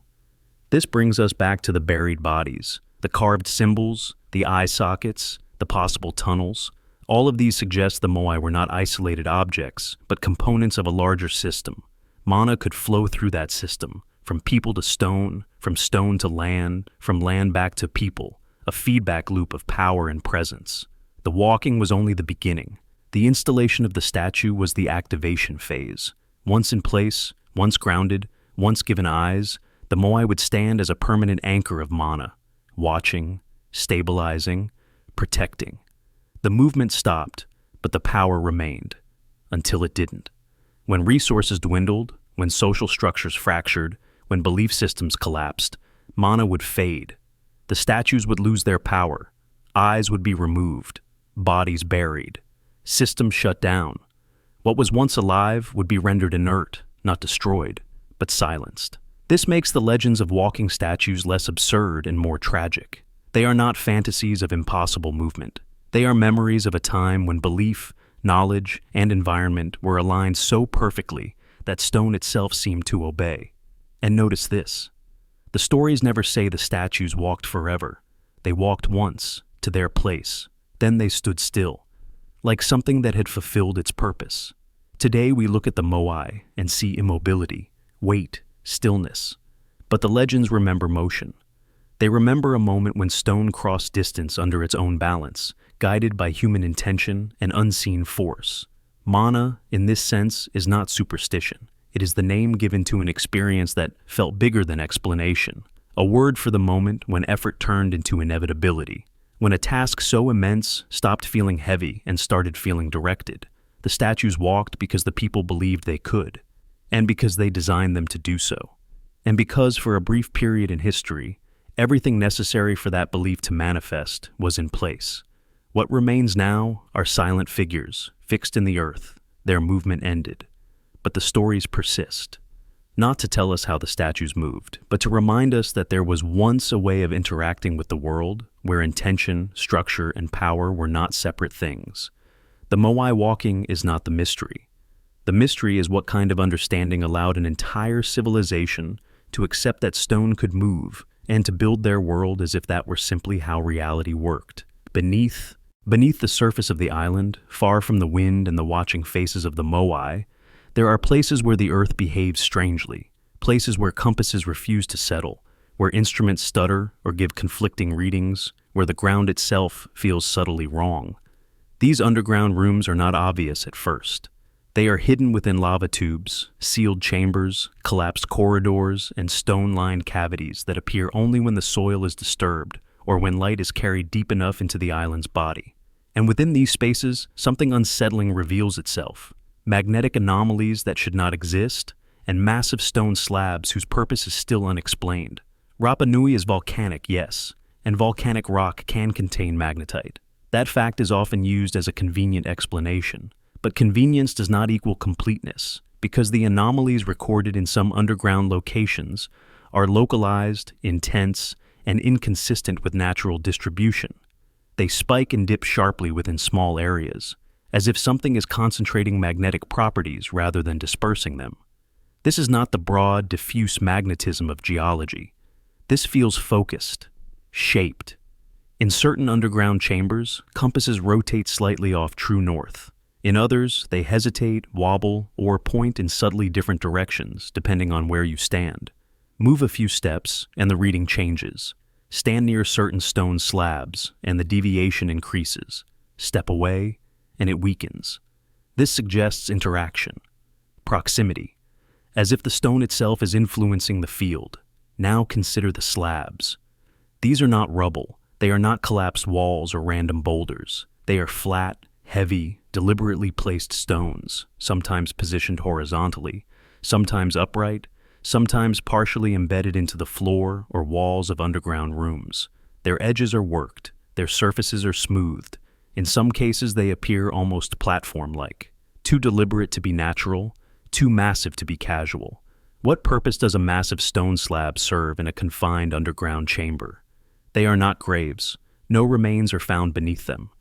This brings us back to the buried bodies, the carved symbols, the eye sockets, the possible tunnels. All of these suggest the Moai were not isolated objects, but components of a larger system. Mana could flow through that system, from people to stone, from stone to land, from land back to people, a feedback loop of power and presence. The walking was only the beginning. The installation of the statue was the activation phase. Once in place, once grounded, once given eyes, the Moai would stand as a permanent anchor of mana, watching, stabilizing, protecting. The movement stopped, but the power remained, until it didn't. When resources dwindled, when social structures fractured, when belief systems collapsed, mana would fade. The statues would lose their power. Eyes would be removed, bodies buried, systems shut down. What was once alive would be rendered inert, not destroyed, but silenced. This makes the legends of walking statues less absurd and more tragic. They are not fantasies of impossible movement. They are memories of a time when belief, knowledge, and environment were aligned so perfectly that stone itself seemed to obey. And notice this. The stories never say the statues walked forever. They walked once, to their place. Then they stood still, like something that had fulfilled its purpose. Today we look at the Moai and see immobility, weight, stillness. But the legends remember motion. They remember a moment when stone crossed distance under its own balance, guided by human intention and unseen force. Mana, in this sense, is not superstition. It is the name given to an experience that felt bigger than explanation, a word for the moment when effort turned into inevitability, when a task so immense stopped feeling heavy and started feeling directed. The statues walked because the people believed they could, and because they designed them to do so, and because for a brief period in history, everything necessary for that belief to manifest was in place. What remains now are silent figures, fixed in the earth, their movement ended. But the stories persist, not to tell us how the statues moved, but to remind us that there was once a way of interacting with the world where intention, structure, and power were not separate things. The Moai walking is not the mystery. The mystery is what kind of understanding allowed an entire civilization to accept that stone could move and to build their world as if that were simply how reality worked. Beneath the surface of the island, far from the wind and the watching faces of the Moai, there are places where the earth behaves strangely, places where compasses refuse to settle, where instruments stutter or give conflicting readings, where the ground itself feels subtly wrong. These underground rooms are not obvious at first. They are hidden within lava tubes, sealed chambers, collapsed corridors, and stone-lined cavities that appear only when the soil is disturbed or when light is carried deep enough into the island's body. And within these spaces, something unsettling reveals itself. Magnetic anomalies that should not exist, and massive stone slabs whose purpose is still unexplained. Rapa Nui is volcanic, yes, and volcanic rock can contain magnetite. That fact is often used as a convenient explanation, but convenience does not equal completeness, because the anomalies recorded in some underground locations are localized, intense, and inconsistent with natural distribution. They spike and dip sharply within small areas, as if something is concentrating magnetic properties rather than dispersing them. This is not the broad, diffuse magnetism of geology. This feels focused, shaped. In certain underground chambers, compasses rotate slightly off true north. In others, they hesitate, wobble, or point in subtly different directions, depending on where you stand. Move a few steps, and the reading changes. Stand near certain stone slabs, and the deviation increases. Step away, and it weakens. This suggests interaction, proximity, as if the stone itself is influencing the field. Now consider the slabs. These are not rubble. They are not collapsed walls or random boulders. They are flat, heavy, deliberately placed stones, sometimes positioned horizontally, sometimes upright, sometimes partially embedded into the floor or walls of underground rooms. Their edges are worked, their surfaces are smoothed. In some cases, they appear almost platform-like, too deliberate to be natural, too massive to be casual. What purpose does a massive stone slab serve in a confined underground chamber? They are not graves. No remains are found beneath them.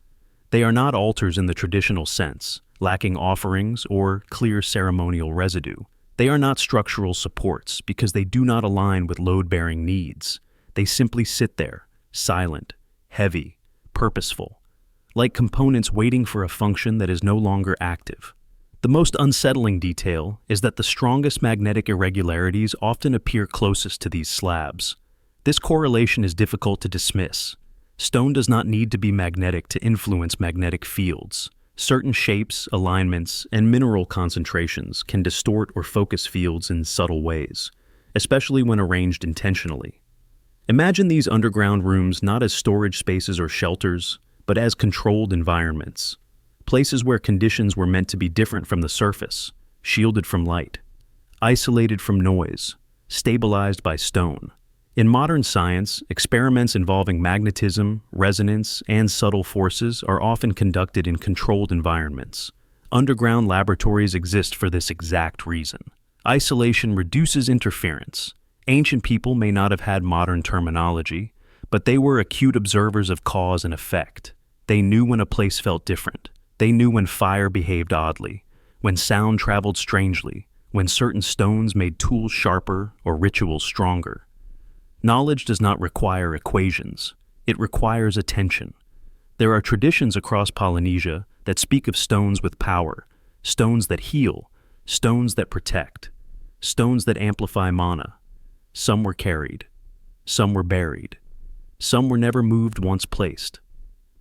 They are not altars in the traditional sense, lacking offerings or clear ceremonial residue. They are not structural supports because they do not align with load-bearing needs. They simply sit there, silent, heavy, purposeful, like components waiting for a function that is no longer active. The most unsettling detail is that the strongest magnetic irregularities often appear closest to these slabs. This correlation is difficult to dismiss. Stone does not need to be magnetic to influence magnetic fields. Certain shapes, alignments, and mineral concentrations can distort or focus fields in subtle ways, especially when arranged intentionally. Imagine these underground rooms not as storage spaces or shelters, but as controlled environments, places where conditions were meant to be different from the surface, shielded from light, isolated from noise, stabilized by stone. In modern science, experiments involving magnetism, resonance, and subtle forces are often conducted in controlled environments. Underground laboratories exist for this exact reason. Isolation reduces interference. Ancient people may not have had modern terminology, but they were acute observers of cause and effect. They knew when a place felt different. They knew when fire behaved oddly, when sound traveled strangely, when certain stones made tools sharper or rituals stronger. Knowledge does not require equations. It requires attention. There are traditions across Polynesia that speak of stones with power, stones that heal, stones that protect, stones that amplify mana. Some were carried. Some were buried. Some were never moved once placed.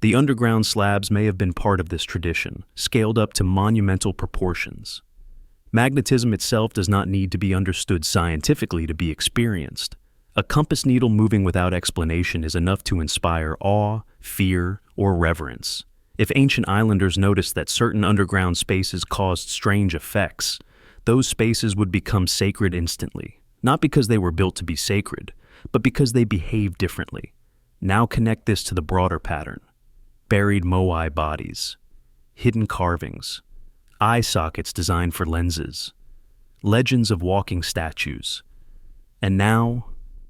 The underground slabs may have been part of this tradition, scaled up to monumental proportions. Magnetism itself does not need to be understood scientifically to be experienced. A compass needle moving without explanation is enough to inspire awe, fear, or reverence. If ancient islanders noticed that certain underground spaces caused strange effects, those spaces would become sacred instantly, not because they were built to be sacred, but because they behaved differently. Now connect this to the broader pattern. Buried moai bodies, hidden carvings, eye sockets designed for lenses, legends of walking statues, and now,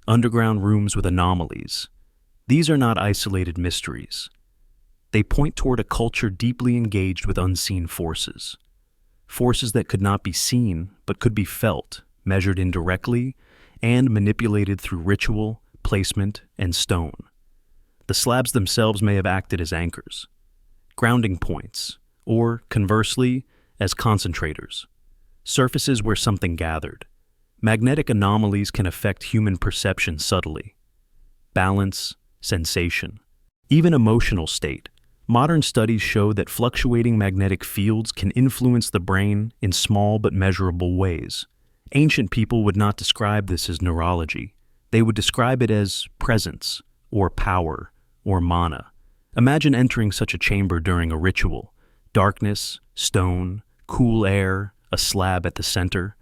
underground rooms with anomalies. These are not isolated mysteries. They point toward a culture deeply engaged with unseen forces. Forces that could not be seen, but could be felt, measured indirectly, and manipulated through ritual, placement, and stone. The slabs themselves may have acted as anchors, grounding points, or, conversely, as concentrators, surfaces where something gathered. Magnetic anomalies can affect human perception subtly. Balance, sensation, even emotional state. Modern studies show that fluctuating magnetic fields can influence the brain in small but measurable ways. Ancient people would not describe this as neurology. They would describe it as presence, or power, or mana. Imagine entering such a chamber during a ritual. Darkness, stone, cool air, a slab at the center,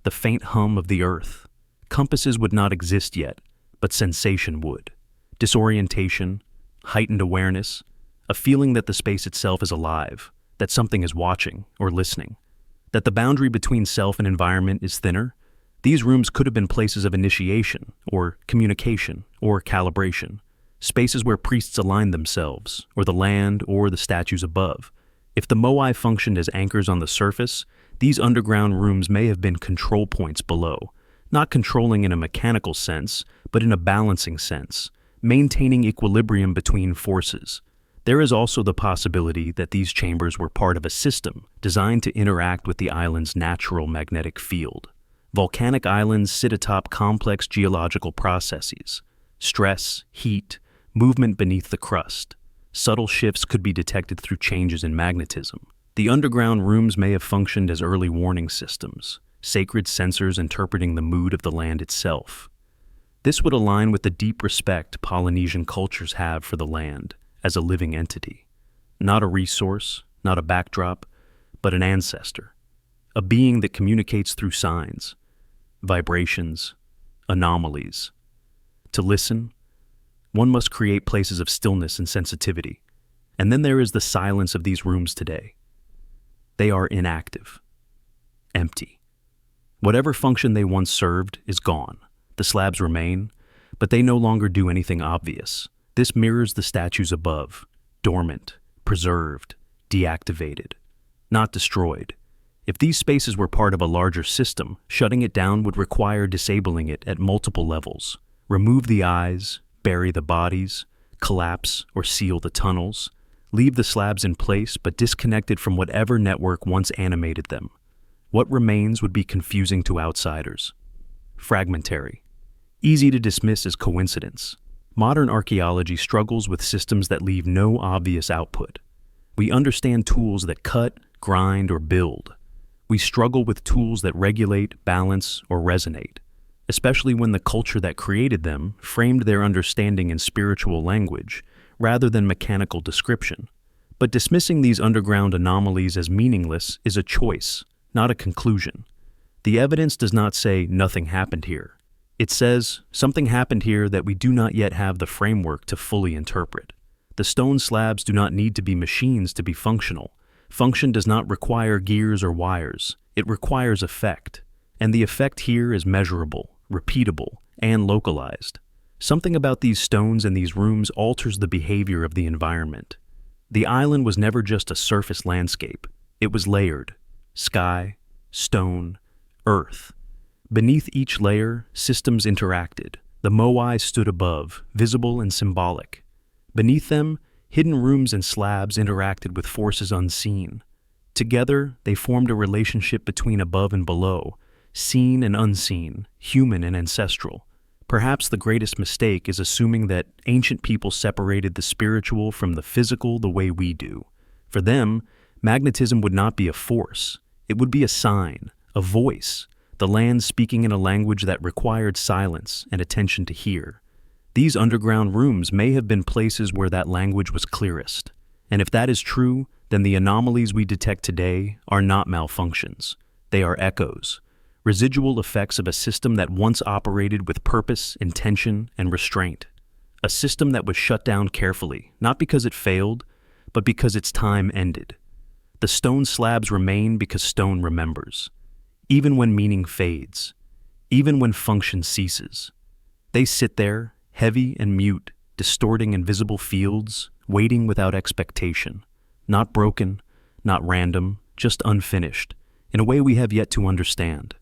the faint hum of the earth. Compasses would not exist yet, but sensation would. Disorientation, heightened awareness, a feeling that the space itself is alive, that something is watching or listening, that the boundary between self and environment is thinner. These rooms could have been places of initiation, or communication, or calibration, spaces where priests aligned themselves, or the land, or the statues above. If the moai functioned as anchors on the surface, these underground rooms may have been control points below, not controlling in a mechanical sense, but in a balancing sense, maintaining equilibrium between forces. There is also the possibility that these chambers were part of a system designed to interact with the island's natural magnetic field. Volcanic islands sit atop complex geological processes. Stress, heat, movement beneath the crust. Subtle shifts could be detected through changes in magnetism. The underground rooms may have functioned as early warning systems, sacred sensors interpreting the mood of the land itself. This would align with the deep respect Polynesian cultures have for the land as a living entity. Not a resource, not a backdrop, but an ancestor. A being that communicates through signs, vibrations, anomalies. To listen, one must create places of stillness and sensitivity. And then there is the silence of these rooms today. They are inactive, empty. Whatever function they once served is gone. The slabs remain, but they no longer do anything obvious. This mirrors the statues above, dormant, preserved, deactivated, not destroyed. If these spaces were part of a larger system, shutting it down would require disabling it at multiple levels. Remove the eyes, bury the bodies, collapse or seal the tunnels, leave the slabs in place but disconnected from whatever network once animated them. What remains would be confusing to outsiders. Fragmentary. Easy to dismiss as coincidence. Modern archaeology struggles with systems that leave no obvious output. We understand tools that cut, grind, or build. We struggle with tools that regulate, balance, or resonate, especially when the culture that created them framed their understanding in spiritual language rather than mechanical description. But dismissing these underground anomalies as meaningless is a choice, not a conclusion. The evidence does not say nothing happened here. It says something happened here that we do not yet have the framework to fully interpret. The stone slabs do not need to be machines to be functional. Function does not require gears or wires. It requires effect. And the effect here is measurable, repeatable, and localized. Something about these stones and these rooms alters the behavior of the environment. The island was never just a surface landscape. It was layered. Sky, stone, earth. Beneath each layer, systems interacted. The moai stood above, visible and symbolic. Beneath them, hidden rooms and slabs interacted with forces unseen. Together, they formed a relationship between above and below, seen and unseen, human and ancestral. Perhaps the greatest mistake is assuming that ancient people separated the spiritual from the physical the way we do. For them, magnetism would not be a force. It would be a sign, a voice, the land speaking in a language that required silence and attention to hear. These underground rooms may have been places where that language was clearest. And if that is true, then the anomalies we detect today are not malfunctions. They are echoes, residual effects of a system that once operated with purpose, intention, and restraint. A system that was shut down carefully, not because it failed, but because its time ended. The stone slabs remain because stone remembers. Even when meaning fades, even when function ceases. They sit there, heavy and mute, distorting invisible fields, waiting without expectation. Not broken, not random, just unfinished, in a way we have yet to understand.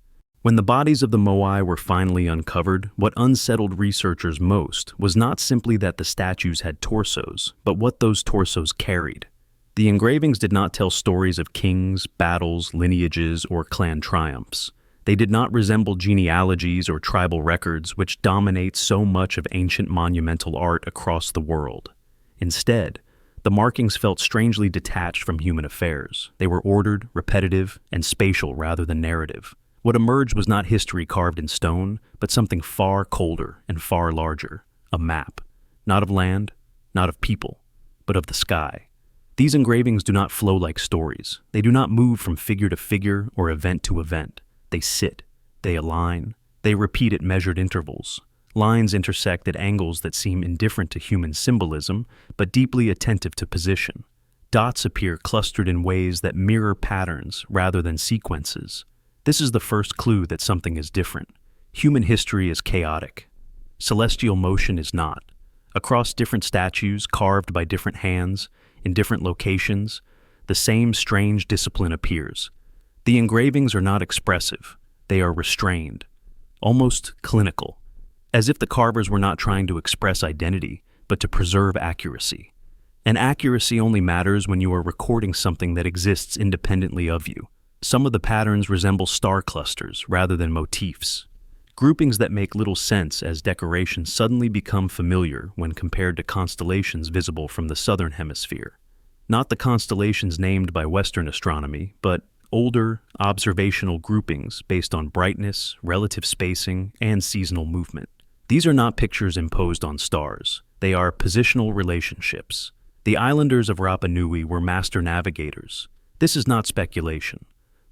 When the bodies of the Moai were finally uncovered, what unsettled researchers most was not simply that the statues had torsos, but what those torsos carried. The engravings did not tell stories of kings, battles, lineages, or clan triumphs. They did not resemble genealogies or tribal records which dominate so much of ancient monumental art across the world. Instead, the markings felt strangely detached from human affairs. They were ordered, repetitive, and spatial rather than narrative. What emerged was not history carved in stone, but something far colder and far larger, a map, not of land, not of people, but of the sky. These engravings do not flow like stories. They do not move from figure to figure or event to event. They sit, they align, they repeat at measured intervals. Lines intersect at angles that seem indifferent to human symbolism, but deeply attentive to position. Dots appear clustered in ways that mirror patterns rather than sequences. This is the first clue that something is different. Human history is chaotic. Celestial motion is not. Across different statues carved by different hands, in different locations, the same strange discipline appears. The engravings are not expressive. They are restrained, almost clinical, as if the carvers were not trying to express identity, but to preserve accuracy. And accuracy only matters when you are recording something that exists independently of you. Some of the patterns resemble star clusters rather than motifs. Groupings that make little sense as decorations suddenly become familiar when compared to constellations visible from the southern hemisphere. Not the constellations named by Western astronomy, but older, observational groupings based on brightness, relative spacing, and seasonal movement. These are not pictures imposed on stars. They are positional relationships. The islanders of Rapa Nui were master navigators. This is not speculation.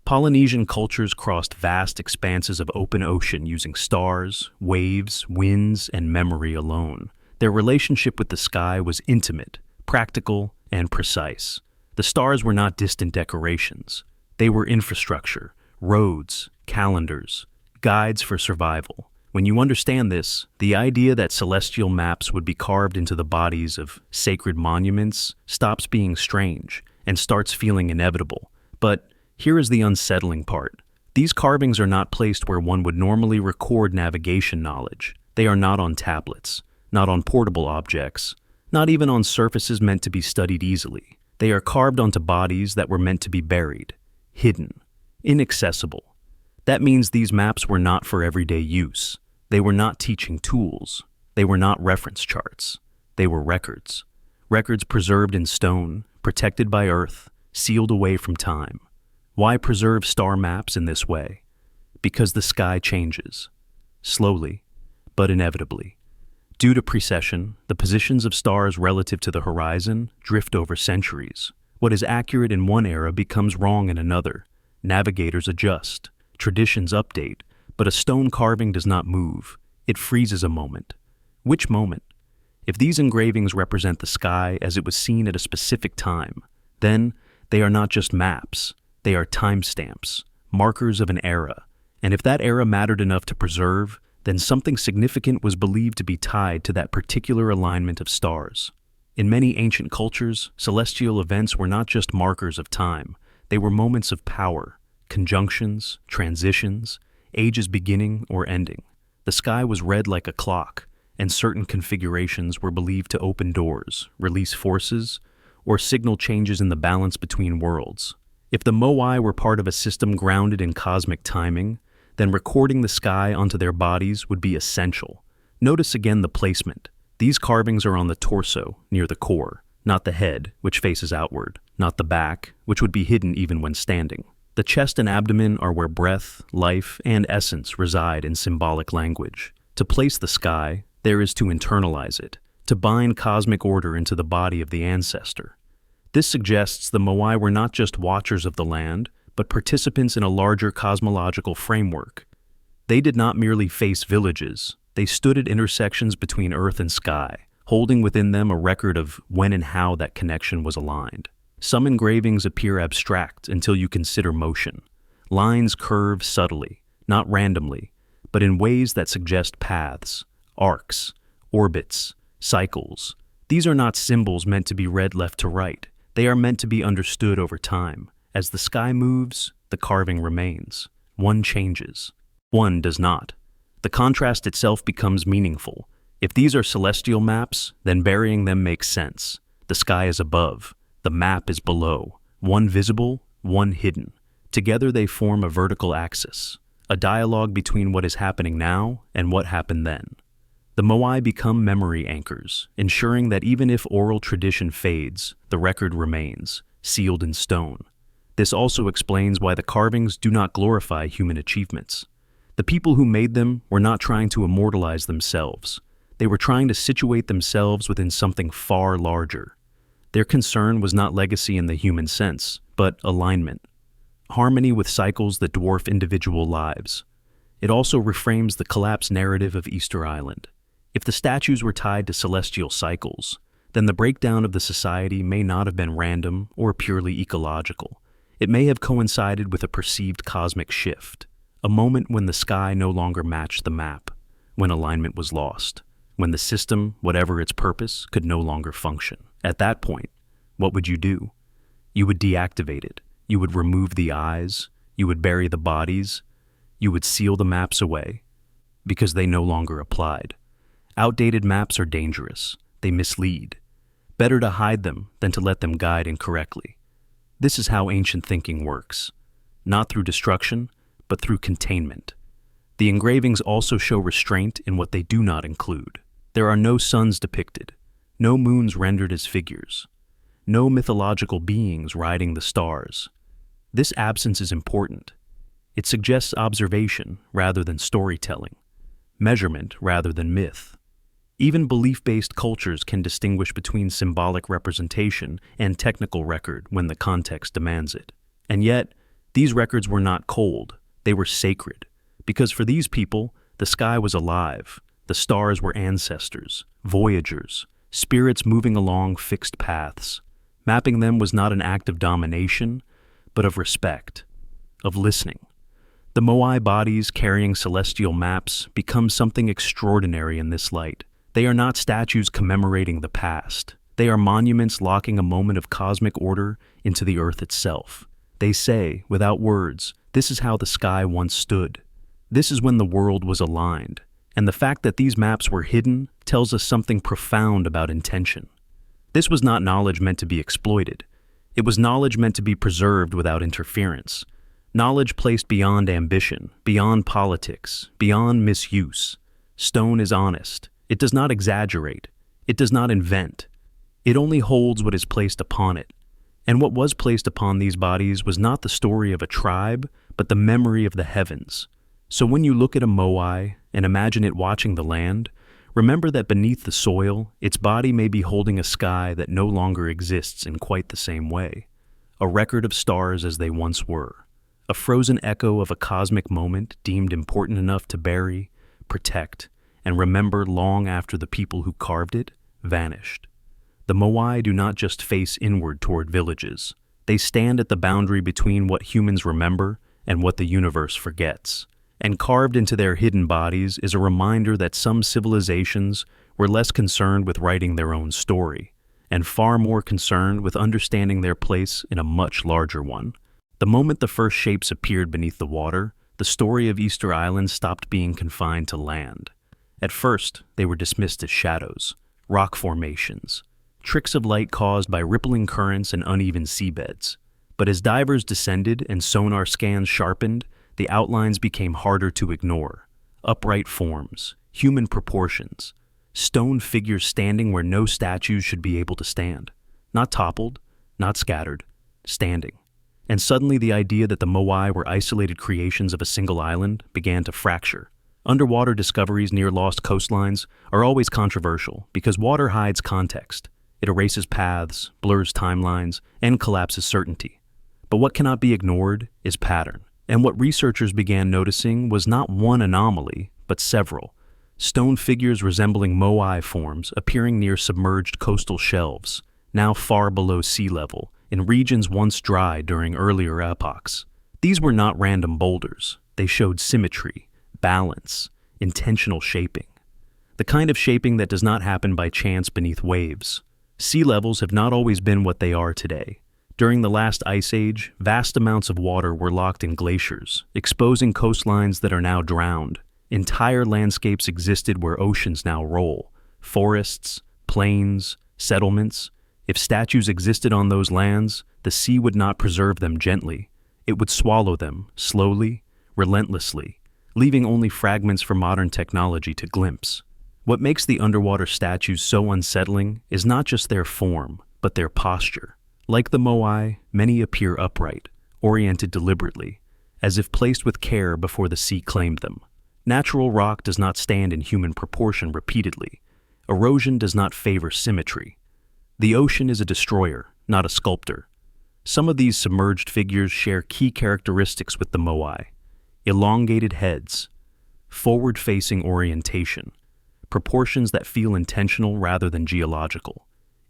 Polynesian cultures crossed vast expanses of open ocean using stars, waves, winds, and memory alone. Their relationship with the sky was intimate, practical, and precise. The stars were not distant decorations. They were infrastructure, roads, calendars, guides for survival. When you understand this, the idea that celestial maps would be carved into the bodies of sacred monuments stops being strange and starts feeling inevitable. But here is the unsettling part. These carvings are not placed where one would normally record navigation knowledge. They are not on tablets, not on portable objects, not even on surfaces meant to be studied easily. They are carved onto bodies that were meant to be buried, hidden, inaccessible. That means these maps were not for everyday use. They were not teaching tools. They were not reference charts. They were records. Records preserved in stone, protected by earth, sealed away from time. Why preserve star maps in this way? Because the sky changes. Slowly, but inevitably. Due to precession, the positions of stars relative to the horizon drift over centuries. What is accurate in one era becomes wrong in another. Navigators adjust. Traditions update. But a stone carving does not move. It freezes a moment. Which moment? If these engravings represent the sky as it was seen at a specific time, then they are not just maps. They are timestamps, markers of an era. And if that era mattered enough to preserve, then something significant was believed to be tied to that particular alignment of stars. In many ancient cultures, celestial events were not just markers of time. They were moments of power, conjunctions, transitions, ages beginning or ending. The sky was read like a clock, and certain configurations were believed to open doors, release forces, or signal changes in the balance between worlds. If the Moai were part of a system grounded in cosmic timing, then recording the sky onto their bodies would be essential. Notice again the placement. These carvings are on the torso, near the core, not the head, which faces outward, not the back, which would be hidden even when standing. The chest and abdomen are where breath, life, and essence reside in symbolic language. To place the sky, there is to internalize it, to bind cosmic order into the body of the ancestor. This suggests the Moai were not just watchers of the land, but participants in a larger cosmological framework. They did not merely face villages, they stood at intersections between earth and sky, holding within them a record of when and how that connection was aligned. Some engravings appear abstract until you consider motion. Lines curve subtly, not randomly, but in ways that suggest paths, arcs, orbits, cycles. These are not symbols meant to be read left to right. They are meant to be understood over time. As the sky moves, the carving remains. One changes. One does not. The contrast itself becomes meaningful. If these are celestial maps, then burying them makes sense. The sky is above. The map is below. One visible, one hidden. Together they form a vertical axis, a dialogue between what is happening now and what happened then. The Moai become memory anchors, ensuring that even if oral tradition fades, the record remains, sealed in stone. This also explains why the carvings do not glorify human achievements. The people who made them were not trying to immortalize themselves. They were trying to situate themselves within something far larger. Their concern was not legacy in the human sense, but alignment. Harmony with cycles that dwarf individual lives. It also reframes the collapse narrative of Easter Island. If the statues were tied to celestial cycles, then the breakdown of the society may not have been random or purely ecological. It may have coincided with a perceived cosmic shift, a moment when the sky no longer matched the map, when alignment was lost, when the system, whatever its purpose, could no longer function. At that point, what would you do? You would deactivate it. You would remove the eyes. You would bury the bodies. You would seal the maps away, because they no longer applied. Outdated maps are dangerous. They mislead. Better to hide them than to let them guide incorrectly. This is how ancient thinking works. Not through destruction, but through containment. The engravings also show restraint in what they do not include. There are no suns depicted, no moons rendered as figures, no mythological beings riding the stars. This absence is important. It suggests observation rather than storytelling, measurement rather than myth. Even belief-based cultures can distinguish between symbolic representation and technical record when the context demands it. And yet, these records were not cold, they were sacred, because for these people, the sky was alive, the stars were ancestors, voyagers, spirits moving along fixed paths. Mapping them was not an act of domination, but of respect, of listening. The Moai bodies carrying celestial maps become something extraordinary in this light. They are not statues commemorating the past. They are monuments locking a moment of cosmic order into the earth itself. They say, without words, this is how the sky once stood. This is when the world was aligned. And the fact that these maps were hidden tells us something profound about intention. This was not knowledge meant to be exploited. It was knowledge meant to be preserved without interference. Knowledge placed beyond ambition, beyond politics, beyond misuse. Stone is honest. It does not exaggerate. It does not invent. It only holds what is placed upon it. And what was placed upon these bodies was not the story of a tribe, but the memory of the heavens. So when you look at a Moai and imagine it watching the land, remember that beneath the soil, its body may be holding a sky that no longer exists in quite the same way. A record of stars as they once were. A frozen echo of a cosmic moment deemed important enough to bury, protect, and remember long after the people who carved it vanished. The Moai do not just face inward toward villages. They stand at the boundary between what humans remember and what the universe forgets. And carved into their hidden bodies is a reminder that some civilizations were less concerned with writing their own story, and far more concerned with understanding their place in a much larger one. The moment the first shapes appeared beneath the water, the story of Easter Island stopped being confined to land. At first, they were dismissed as shadows, rock formations, tricks of light caused by rippling currents and uneven seabeds. But as divers descended and sonar scans sharpened, the outlines became harder to ignore. Upright forms, human proportions, stone figures standing where no statues should be able to stand. Not toppled, not scattered, standing. and suddenly the idea that the Moai were isolated creations of a single island began to fracture. Underwater discoveries near lost coastlines are always controversial because water hides context. It erases paths, blurs timelines, and collapses certainty. But what cannot be ignored is pattern. And what researchers began noticing was not one anomaly, but several. Stone figures resembling Moai forms appearing near submerged coastal shelves, now far below sea level, in regions once dry during earlier epochs. These were not random boulders. They showed symmetry, balance, intentional shaping. The kind of shaping that does not happen by chance beneath waves. Sea levels have not always been what they are today. During the last ice age, vast amounts of water were locked in glaciers, exposing coastlines that are now drowned. Entire landscapes existed where oceans now roll. Forests, plains, settlements. If statues existed on those lands, the sea would not preserve them gently. It would swallow them, slowly, relentlessly, leaving only fragments for modern technology to glimpse. What makes the underwater statues so unsettling is not just their form, but their posture. Like the Moai, many appear upright, oriented deliberately, as if placed with care before the sea claimed them. Natural rock does not stand in human proportion repeatedly. Erosion does not favor symmetry. The ocean is a destroyer, not a sculptor. Some of these submerged figures share key characteristics with the Moai. Elongated heads, forward-facing orientation, proportions that feel intentional rather than geological.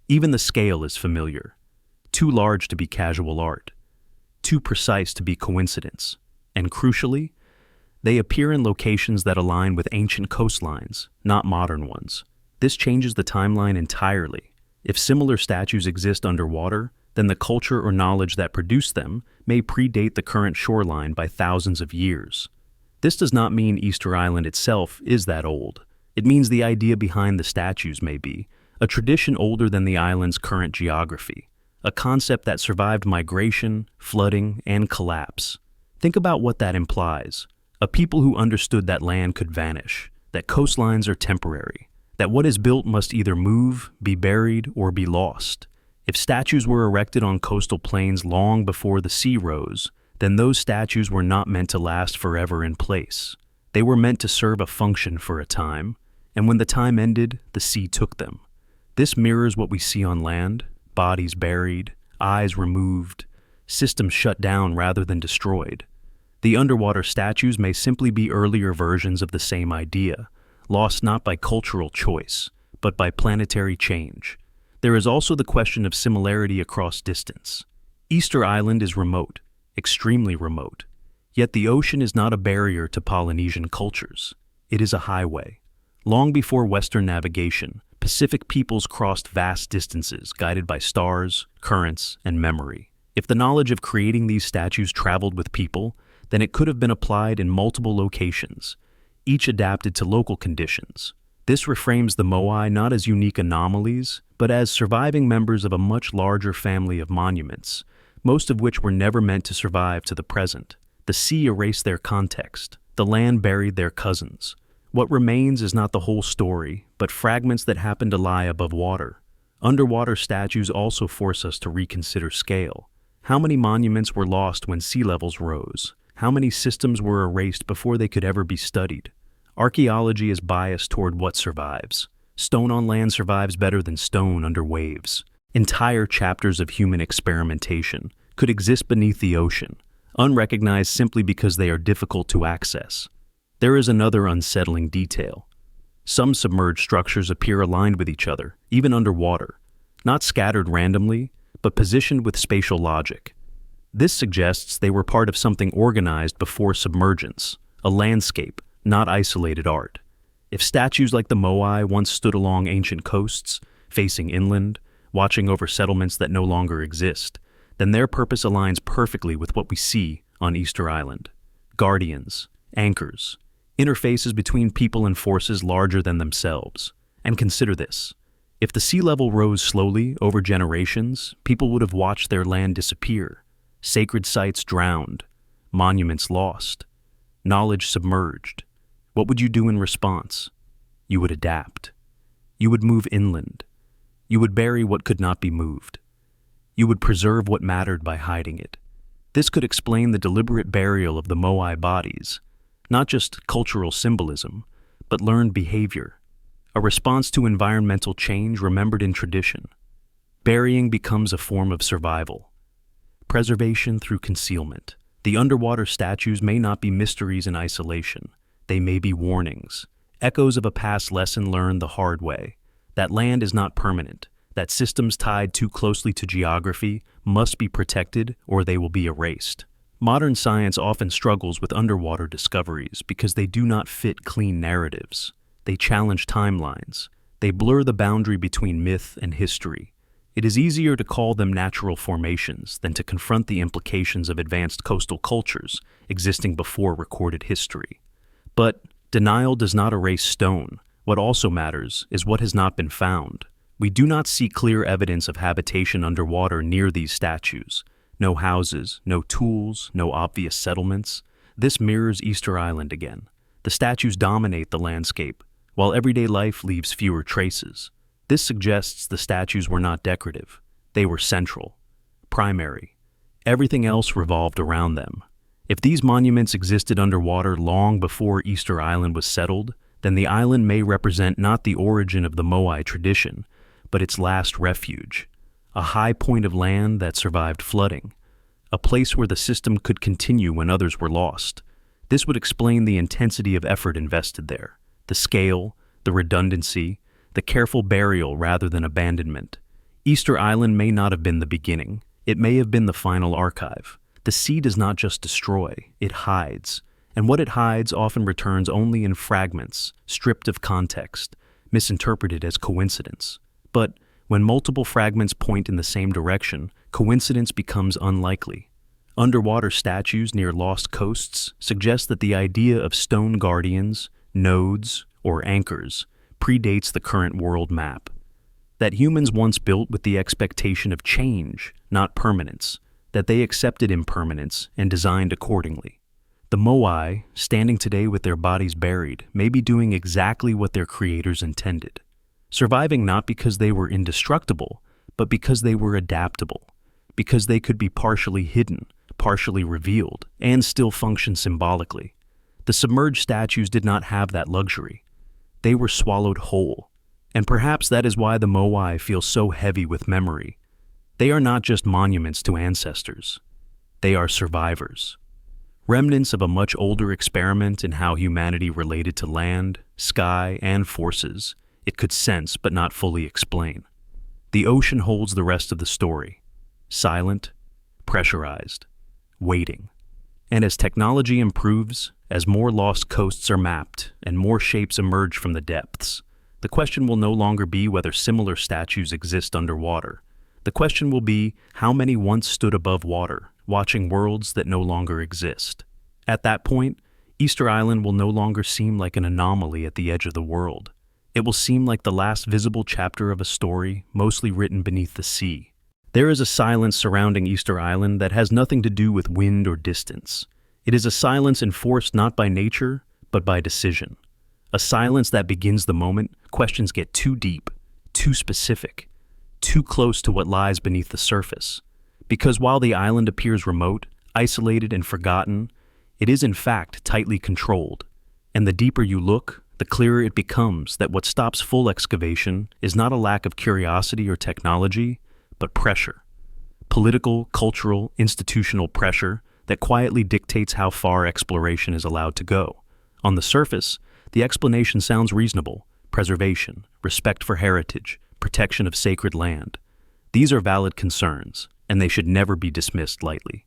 Even the scale is familiar. Too large to be casual art, too precise to be coincidence, and crucially, they appear in locations that align with ancient coastlines, not modern ones. This changes the timeline entirely. If similar statues exist underwater, then the culture or knowledge that produced them may predate the current shoreline by thousands of years. This does not mean Easter Island itself is that old. It means the idea behind the statues may be a tradition older than the island's current geography, a concept that survived migration, flooding, and collapse. Think about what that implies. A people who understood that land could vanish, that coastlines are temporary, that what is built must either move, be buried, or be lost. If statues were erected on coastal plains long before the sea rose, then those statues were not meant to last forever in place. They were meant to serve a function for a time, and when the time ended, the sea took them. This mirrors what we see on land: bodies buried, eyes removed, systems shut down rather than destroyed. The underwater statues may simply be earlier versions of the same idea, lost not by cultural choice, but by planetary change. There is also the question of similarity across distance. Easter Island is remote, extremely remote, yet the ocean is not a barrier to Polynesian cultures. It is a highway. Long before Western navigation, Pacific peoples crossed vast distances guided by stars, currents, and memory. If the knowledge of creating these statues traveled with people, then it could have been applied in multiple locations, each adapted to local conditions. This reframes the Moai not as unique anomalies, but as surviving members of a much larger family of monuments, most of which were never meant to survive to the present. The sea erased their context. The land buried their cousins. What remains is not the whole story, but fragments that happen to lie above water. Underwater statues also force us to reconsider scale. How many monuments were lost when sea levels rose? How many systems were erased before they could ever be studied? Archaeology is biased toward what survives. Stone on land survives better than stone under waves. Entire chapters of human experimentation could exist beneath the ocean, unrecognized simply because they are difficult to access. There is another unsettling detail. Some submerged structures appear aligned with each other, even underwater, not scattered randomly, but positioned with spatial logic. This suggests they were part of something organized before submergence, a landscape, not isolated art. If statues like the Moai once stood along ancient coasts, facing inland, watching over settlements that no longer exist, then their purpose aligns perfectly with what we see on Easter Island. Guardians, anchors, interfaces between people and forces larger than themselves. And consider this. If the sea level rose slowly over generations, people would have watched their land disappear. Sacred sites drowned, monuments lost, knowledge submerged. What would you do in response? You would adapt. You would move inland. You would bury what could not be moved. You would preserve what mattered by hiding it. This could explain the deliberate burial of the Moai bodies, not just cultural symbolism, but learned behavior, a response to environmental change remembered in tradition. Burying becomes a form of survival. Preservation through concealment. The underwater statues may not be mysteries in isolation. They may be warnings, echoes of a past lesson learned the hard way, that land is not permanent, that systems tied too closely to geography must be protected or they will be erased. Modern science often struggles with underwater discoveries because they do not fit clean narratives. They challenge timelines. They blur the boundary between myth and history. It is easier to call them natural formations than to confront the implications of advanced coastal cultures existing before recorded history. But denial does not erase stone. What also matters is what has not been found. We do not see clear evidence of habitation underwater near these statues. No houses, no tools, no obvious settlements. This mirrors Easter Island again. The statues dominate the landscape, while everyday life leaves fewer traces. This suggests the statues were not decorative. They were central, primary. Everything else revolved around them. If these monuments existed underwater long before Easter Island was settled, then the island may represent not the origin of the Moai tradition, but its last refuge, a high point of land that survived flooding, a place where the system could continue when others were lost. This would explain the intensity of effort invested there, the scale, the redundancy, the careful burial rather than abandonment. Easter Island may not have been the beginning. It may have been the final archive. The sea does not just destroy, it hides. And what it hides often returns only in fragments, stripped of context, misinterpreted as coincidence. But when multiple fragments point in the same direction, coincidence becomes unlikely. Underwater statues near lost coasts suggest that the idea of stone guardians, nodes, or anchors predates the current world map. That humans once built with the expectation of change, not permanence, that they accepted impermanence and designed accordingly. The Moai, standing today with their bodies buried, may be doing exactly what their creators intended. Surviving not because they were indestructible, but because they were adaptable, because they could be partially hidden, partially revealed, and still function symbolically. The submerged statues did not have that luxury. They were swallowed whole, and perhaps that is why the Moai feel so heavy with memory. They are not just monuments to ancestors. They are survivors. Remnants of a much older experiment in how humanity related to land, sky, and forces it could sense but not fully explain. The ocean holds the rest of the story, silent, pressurized, waiting. And as technology improves, as more lost coasts are mapped and more shapes emerge from the depths, the question will no longer be whether similar statues exist underwater. The question will be how many once stood above water, watching worlds that no longer exist. At that point, Easter Island will no longer seem like an anomaly at the edge of the world. It will seem like the last visible chapter of a story mostly written beneath the sea. There is a silence surrounding Easter Island that has nothing to do with wind or distance. It is a silence enforced not by nature, but by decision. A silence that begins the moment questions get too deep, too specific, too close to what lies beneath the surface. Because while the island appears remote, isolated, and forgotten, it is in fact tightly controlled. And the deeper you look, the clearer it becomes that what stops full excavation is not a lack of curiosity or technology, but pressure. Political, cultural, institutional pressure that quietly dictates how far exploration is allowed to go. On the surface, the explanation sounds reasonable: preservation, respect for heritage, protection of sacred land. These are valid concerns, and they should never be dismissed lightly.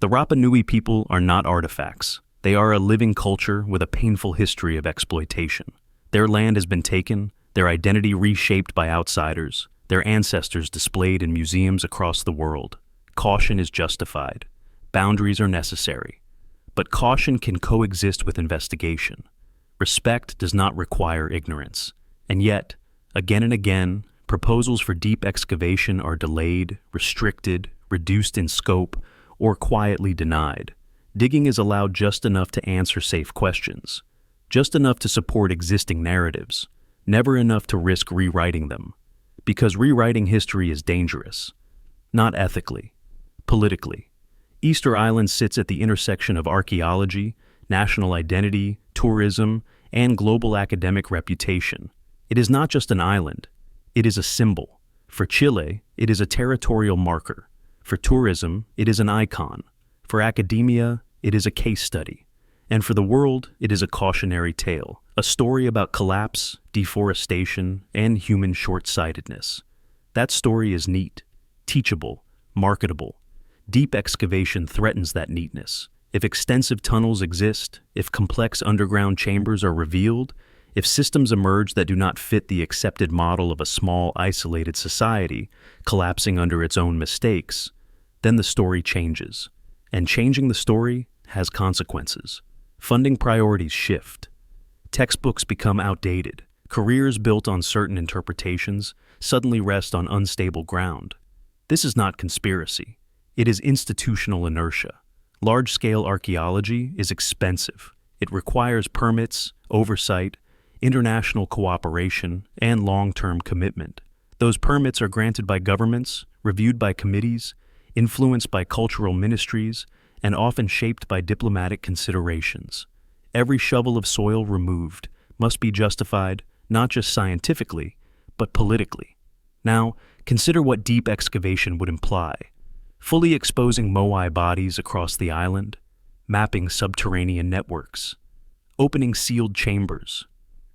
The Rapa Nui people are not artifacts. They are a living culture with a painful history of exploitation. Their land has been taken, their identity reshaped by outsiders, their ancestors displayed in museums across the world. Caution is justified. Boundaries are necessary. But caution can coexist with investigation. Respect does not require ignorance. And yet, again and again, proposals for deep excavation are delayed, restricted, reduced in scope, or quietly denied. Digging is allowed just enough to answer safe questions, just enough to support existing narratives, never enough to risk rewriting them. Because rewriting history is dangerous, not ethically, politically. Easter Island sits at the intersection of archaeology, national identity, tourism, and global academic reputation. It is not just an island, it is a symbol. For Chile, it is a territorial marker. For tourism, it is an icon. For academia, it is a case study. And for the world, it is a cautionary tale, a story about collapse, deforestation, and human short-sightedness. That story is neat, teachable, marketable. Deep excavation threatens that neatness. If extensive tunnels exist, if complex underground chambers are revealed, if systems emerge that do not fit the accepted model of a small, isolated society, collapsing under its own mistakes, then the story changes. And changing the story has consequences. Funding priorities shift. Textbooks become outdated. Careers built on certain interpretations suddenly rest on unstable ground. This is not conspiracy. It is institutional inertia. Large-scale archaeology is expensive. It requires permits, oversight, international cooperation, and long-term commitment. Those permits are granted by governments, reviewed by committees, influenced by cultural ministries, and often shaped by diplomatic considerations. Every shovel of soil removed must be justified not just scientifically, but politically. Now, consider what deep excavation would imply. Fully exposing Moai bodies across the island, mapping subterranean networks, opening sealed chambers,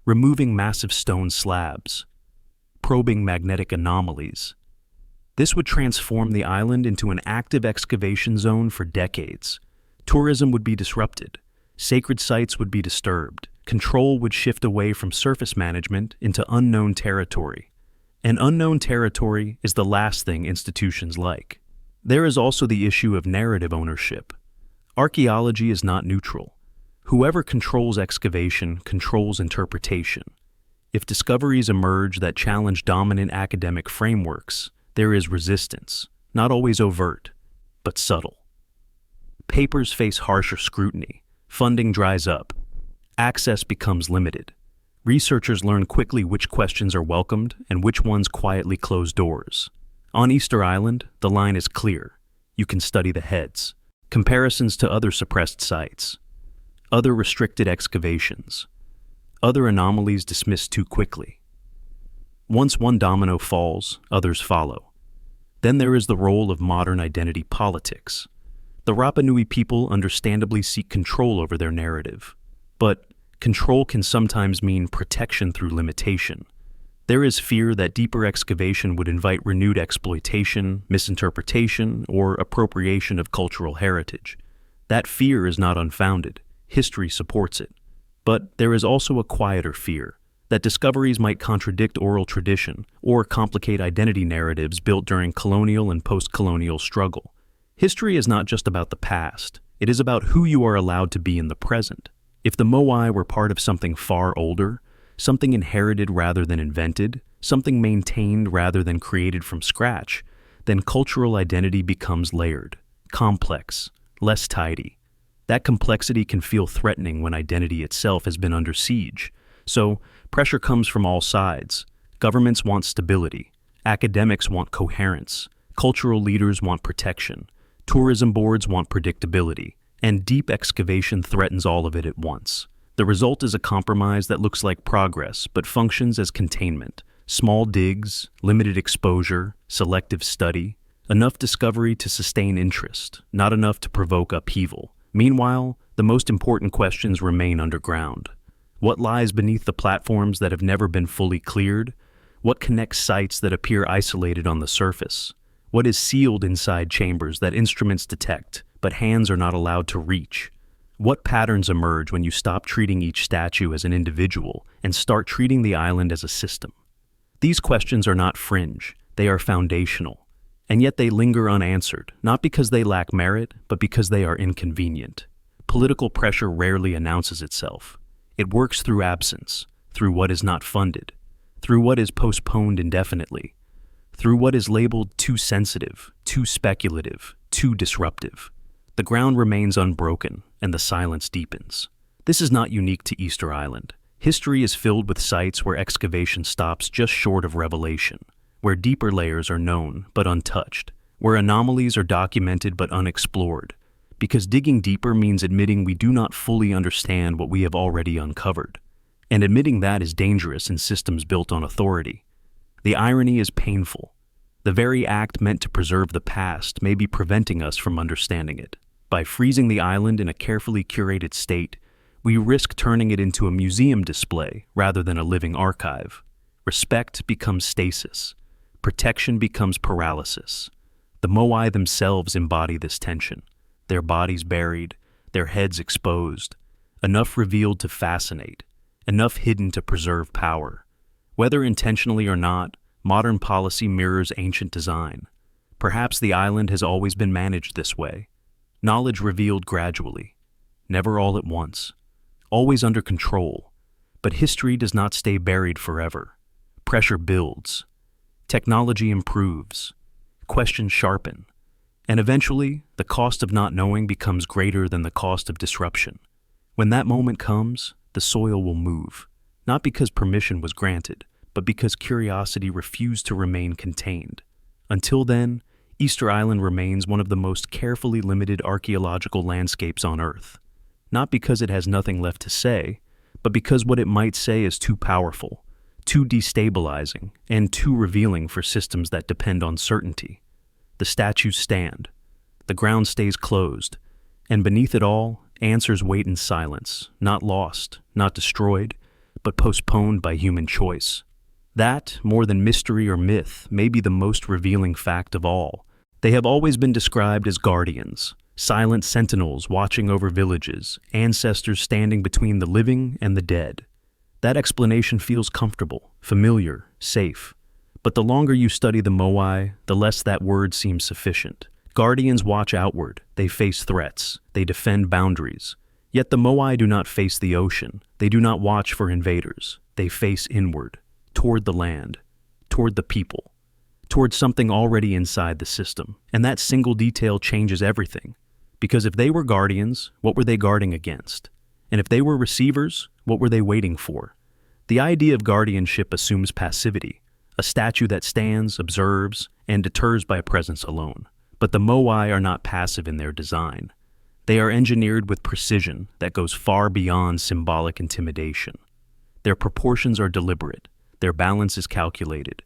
removing massive stone slabs, probing magnetic anomalies. This would transform the island into an active excavation zone for decades. Tourism would be disrupted. Sacred sites would be disturbed. Control would shift away from surface management into unknown territory. And unknown territory is the last thing institutions like. There is also the issue of narrative ownership. Archaeology is not neutral. Whoever controls excavation controls interpretation. If discoveries emerge that challenge dominant academic frameworks, there is resistance, not always overt, but subtle. Papers face harsher scrutiny, funding dries up, access becomes limited. Researchers learn quickly which questions are welcomed and which ones quietly close doors. On Easter Island, the line is clear. You can study the heads, comparisons to other suppressed sites, other restricted excavations, other anomalies dismissed too quickly. Once one domino falls, others follow. Then there is the role of modern identity politics. The Rapa Nui people understandably seek control over their narrative. But control can sometimes mean protection through limitation. There is fear that deeper excavation would invite renewed exploitation, misinterpretation, or appropriation of cultural heritage. That fear is not unfounded. History supports it. But there is also a quieter fear that discoveries might contradict oral tradition or complicate identity narratives built during colonial and post-colonial struggle. History is not just about the past. It is about who you are allowed to be in the present. If the Moai were part of something far older, something inherited rather than invented, something maintained rather than created from scratch, then cultural identity becomes layered, complex, less tidy. That complexity can feel threatening when identity itself has been under siege. So, pressure comes from all sides. Governments want stability. Academics want coherence. Cultural leaders want protection. Tourism boards want predictability. And deep excavation threatens all of it at once. The result is a compromise that looks like progress, but functions as containment. Small digs, limited exposure, selective study. Enough discovery to sustain interest, not enough to provoke upheaval. Meanwhile, the most important questions remain underground. What lies beneath the platforms that have never been fully cleared? What connects sites that appear isolated on the surface? What is sealed inside chambers that instruments detect, but hands are not allowed to reach? What patterns emerge when you stop treating each statue as an individual and start treating the island as a system? These questions are not fringe, they are foundational. And yet they linger unanswered, not because they lack merit, but because they are inconvenient. Political pressure rarely announces itself. It works through absence, through what is not funded, through what is postponed indefinitely, through what is labeled too sensitive, too speculative, too disruptive. The ground remains unbroken, and the silence deepens. This is not unique to Easter Island. History is filled with sites where excavation stops just short of revelation, where deeper layers are known but untouched, where anomalies are documented but unexplored, because digging deeper means admitting we do not fully understand what we have already uncovered. And admitting that is dangerous in systems built on authority. The irony is painful. The very act meant to preserve the past may be preventing us from understanding it. By freezing the island in a carefully curated state, we risk turning it into a museum display rather than a living archive. Respect becomes stasis. Protection becomes paralysis. The Moai themselves embody this tension. Their bodies buried, their heads exposed, enough revealed to fascinate, enough hidden to preserve power. Whether intentionally or not, modern policy mirrors ancient design. Perhaps the island has always been managed this way. Knowledge revealed gradually, never all at once, always under control. But history does not stay buried forever. Pressure builds. Technology improves. Questions sharpen. And eventually, the cost of not knowing becomes greater than the cost of disruption. When that moment comes, the soil will move, not because permission was granted, but because curiosity refused to remain contained. Until then, Easter Island remains one of the most carefully limited archaeological landscapes on Earth. Not because it has nothing left to say, but because what it might say is too powerful, too destabilizing, and too revealing for systems that depend on certainty. The statues stand, the ground stays closed, and beneath it all, answers wait in silence, not lost, not destroyed, but postponed by human choice. That, more than mystery or myth, may be the most revealing fact of all. They have always been described as guardians, silent sentinels watching over villages, ancestors standing between the living and the dead. That explanation feels comfortable, familiar, safe. But the longer you study the Moai, the less that word seems sufficient. Guardians watch outward, they face threats, they defend boundaries. Yet the Moai do not face the ocean, they do not watch for invaders. They face inward, toward the land, toward the people, toward something already inside the system. And that single detail changes everything. Because if they were guardians, what were they guarding against? And if they were receivers, what were they waiting for? The idea of guardianship assumes passivity, a statue that stands, observes, and deters by presence alone. But the Moai are not passive in their design. They are engineered with precision that goes far beyond symbolic intimidation. Their proportions are deliberate, their balance is calculated,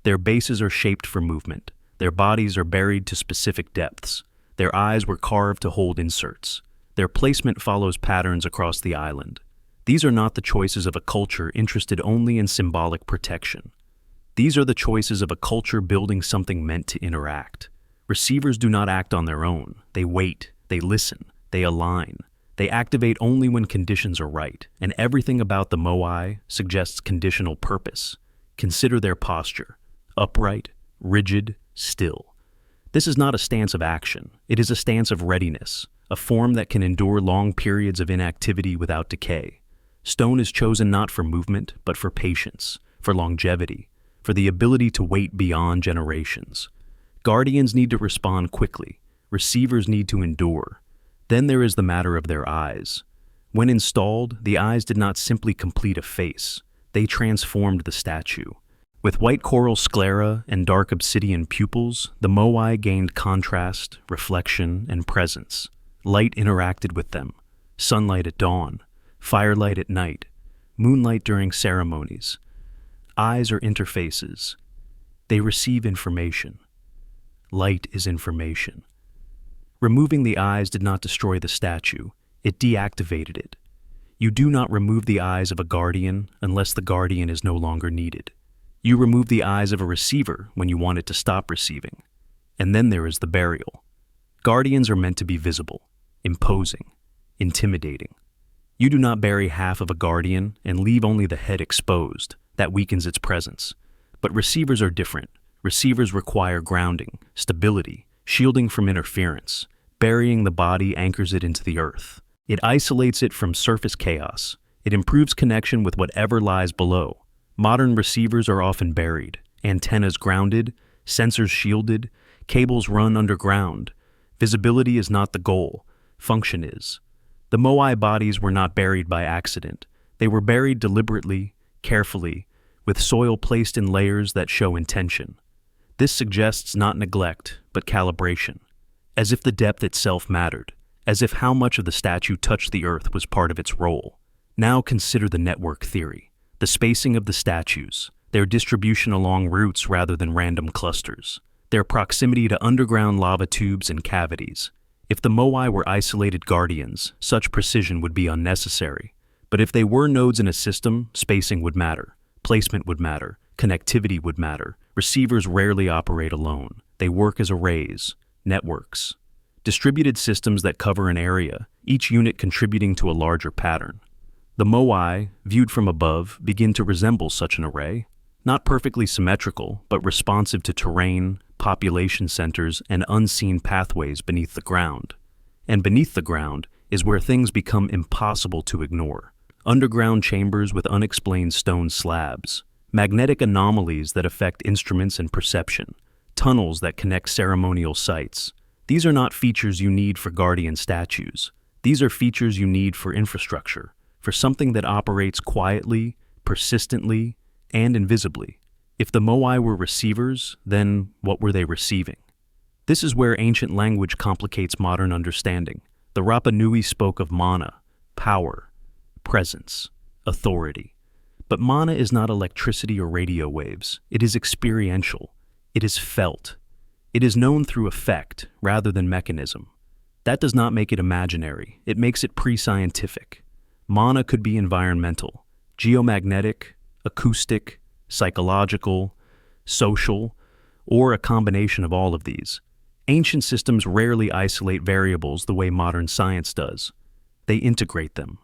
their bases are shaped for movement, their bodies are buried to specific depths, their eyes were carved to hold inserts. Their placement follows patterns across the island. These are not the choices of a culture interested only in symbolic protection. These are the choices of a culture building something meant to interact. Receivers do not act on their own. They wait, they listen, they align. They activate only when conditions are right, and everything about the Moai suggests conditional purpose. Consider their posture: upright, rigid, still. This is not a stance of action. It is a stance of readiness, a form that can endure long periods of inactivity without decay. Stone is chosen not for movement, but for patience, for longevity, for the ability to wait beyond generations. Guardians need to respond quickly. Receivers need to endure. Then there is the matter of their eyes. When installed, the eyes did not simply complete a face. They transformed the statue. With white coral sclera and dark obsidian pupils, the Moai gained contrast, reflection, and presence. Light interacted with them. Sunlight at dawn, firelight at night, moonlight during ceremonies. Eyes are interfaces. They receive information. Light is information. Removing the eyes did not destroy the statue, it deactivated it. You do not remove the eyes of a guardian unless the guardian is no longer needed. You remove the eyes of a receiver when you want it to stop receiving. And then there is the burial. Guardians are meant to be visible, imposing, intimidating. You do not bury half of a guardian and leave only the head exposed. That weakens its presence. But receivers are different. Receivers require grounding, stability, shielding from interference. Burying the body anchors it into the earth. It isolates it from surface chaos. It improves connection with whatever lies below. Modern receivers are often buried, antennas grounded, sensors shielded, cables run underground. Visibility is not the goal, function is. The Moai bodies were not buried by accident. They were buried deliberately, carefully, with soil placed in layers that show intention. This suggests not neglect, but calibration, as if the depth itself mattered, as if how much of the statue touched the earth was part of its role. Now consider the network theory, the spacing of the statues, their distribution along routes rather than random clusters, their proximity to underground lava tubes and cavities. If the Moai were isolated guardians, such precision would be unnecessary. But if they were nodes in a system, spacing would matter, placement would matter, connectivity would matter. Receivers rarely operate alone. They work as arrays, networks, distributed systems that cover an area, each unit contributing to a larger pattern. The Moai, viewed from above, begin to resemble such an array, not perfectly symmetrical, but responsive to terrain, population centers, and unseen pathways beneath the ground. And beneath the ground is where things become impossible to ignore. Underground chambers with unexplained stone slabs, magnetic anomalies that affect instruments and perception, tunnels that connect ceremonial sites. These are not features you need for guardian statues. These are features you need for infrastructure, for something that operates quietly, persistently, and invisibly. If the Moai were receivers, then what were they receiving? This is where ancient language complicates modern understanding. The Rapa Nui spoke of mana, power, presence, authority. But mana is not electricity or radio waves. It is experiential. It is felt. It is known through effect rather than mechanism. That does not make it imaginary. It makes it pre-scientific. Mana could be environmental, geomagnetic, acoustic, psychological, social, or a combination of all of these. Ancient systems rarely isolate variables the way modern science does. They integrate them.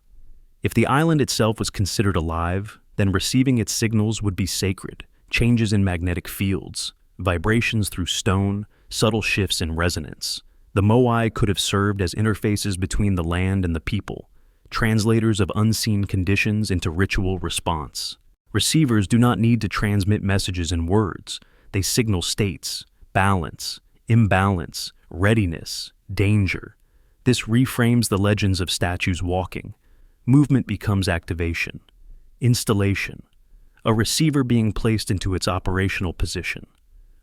If the island itself was considered alive, then receiving its signals would be sacred. Changes in magnetic fields, vibrations through stone, subtle shifts in resonance. The Moai could have served as interfaces between the land and the people, translators of unseen conditions into ritual response. Receivers do not need to transmit messages in words. They signal states, balance, imbalance, readiness, danger. This reframes the legends of statues walking. Movement becomes activation, installation, a receiver being placed into its operational position.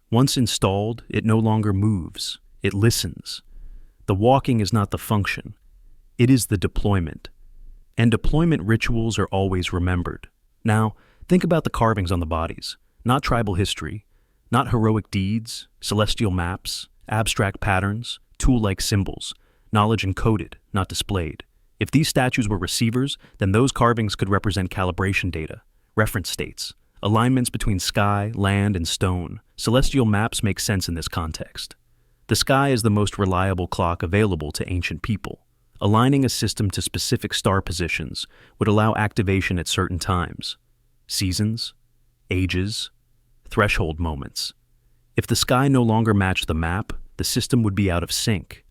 Once installed, it no longer moves, it listens. The walking is not the function, it is the deployment. And deployment rituals are always remembered. Now, think about the carvings on the bodies, not tribal history, not heroic deeds, celestial maps, abstract patterns, tool-like symbols, knowledge encoded, not displayed. If these statues were receivers, then those carvings could represent calibration data, reference states, alignments between sky, land, and stone. Celestial maps make sense in this context. The sky is the most reliable clock available to ancient people. Aligning a system to specific star positions would allow activation at certain times. Seasons, ages, threshold moments. If the sky no longer matched the map, the system would be out of sync.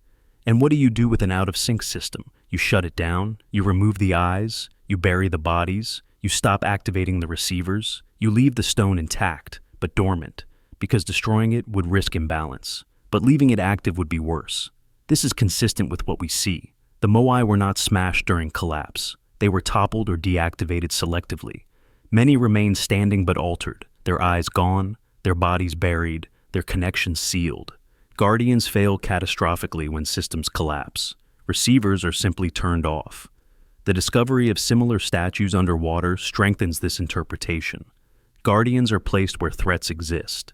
And what do you do with an out-of-sync system? You shut it down, you remove the eyes, you bury the bodies, you stop activating the receivers, you leave the stone intact, but dormant, because destroying it would risk imbalance. But leaving it active would be worse. This is consistent with what we see. The Moai were not smashed during collapse. They were toppled or deactivated selectively. Many remained standing but altered, their eyes gone, their bodies buried, their connections sealed. Guardians fail catastrophically when systems collapse. Receivers are simply turned off. The discovery of similar statues underwater strengthens this interpretation. Guardians are placed where threats exist.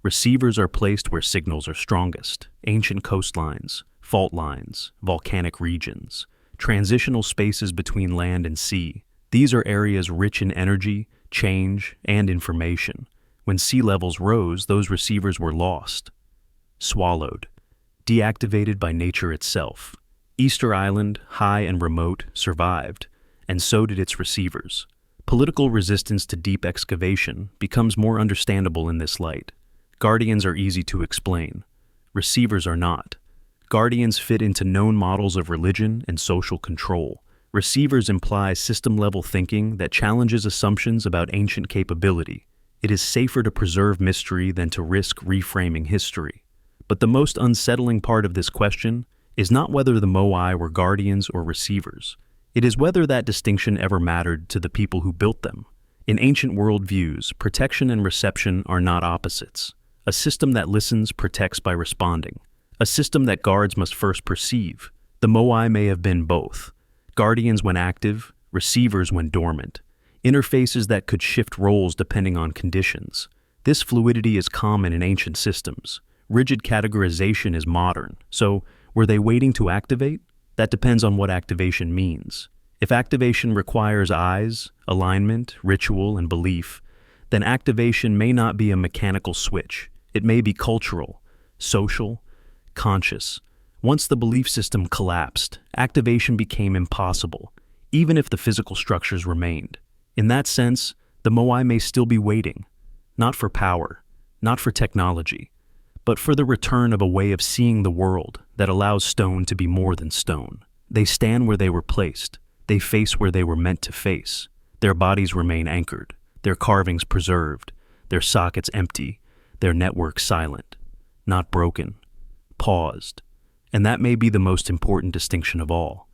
Receivers are placed where signals are strongest. Ancient coastlines, fault lines, volcanic regions, transitional spaces between land and sea. These are areas rich in energy, change, and information. When sea levels rose, those receivers were lost, swallowed, deactivated by nature itself. Easter Island, high and remote, survived, and so did its receivers. Political resistance to deep excavation becomes more understandable in this light. Guardians are easy to explain. Receivers are not. Guardians fit into known models of religion and social control. Receivers imply system-level thinking that challenges assumptions about ancient capability. It is safer to preserve mystery than to risk reframing history. But the most unsettling part of this question is not whether the Moai were guardians or receivers. It is whether that distinction ever mattered to the people who built them. In ancient worldviews, protection and reception are not opposites. A system that listens protects by responding. A system that guards must first perceive. The Moai may have been both. Guardians when active, receivers when dormant. Interfaces that could shift roles depending on conditions. This fluidity is common in ancient systems. Rigid categorization is modern. So, were they waiting to activate? That depends on what activation means. If activation requires eyes, alignment, ritual, and belief, then activation may not be a mechanical switch. It may be cultural, social, conscious. Once the belief system collapsed, activation became impossible, even if the physical structures remained. In that sense, the Moai may still be waiting, not for power, not for technology, but for the return of a way of seeing the world that allows stone to be more than stone. They stand where they were placed. They face where they were meant to face. Their bodies remain anchored, their carvings preserved, their sockets empty, their network silent, not broken, paused. And that may be the most important distinction of all.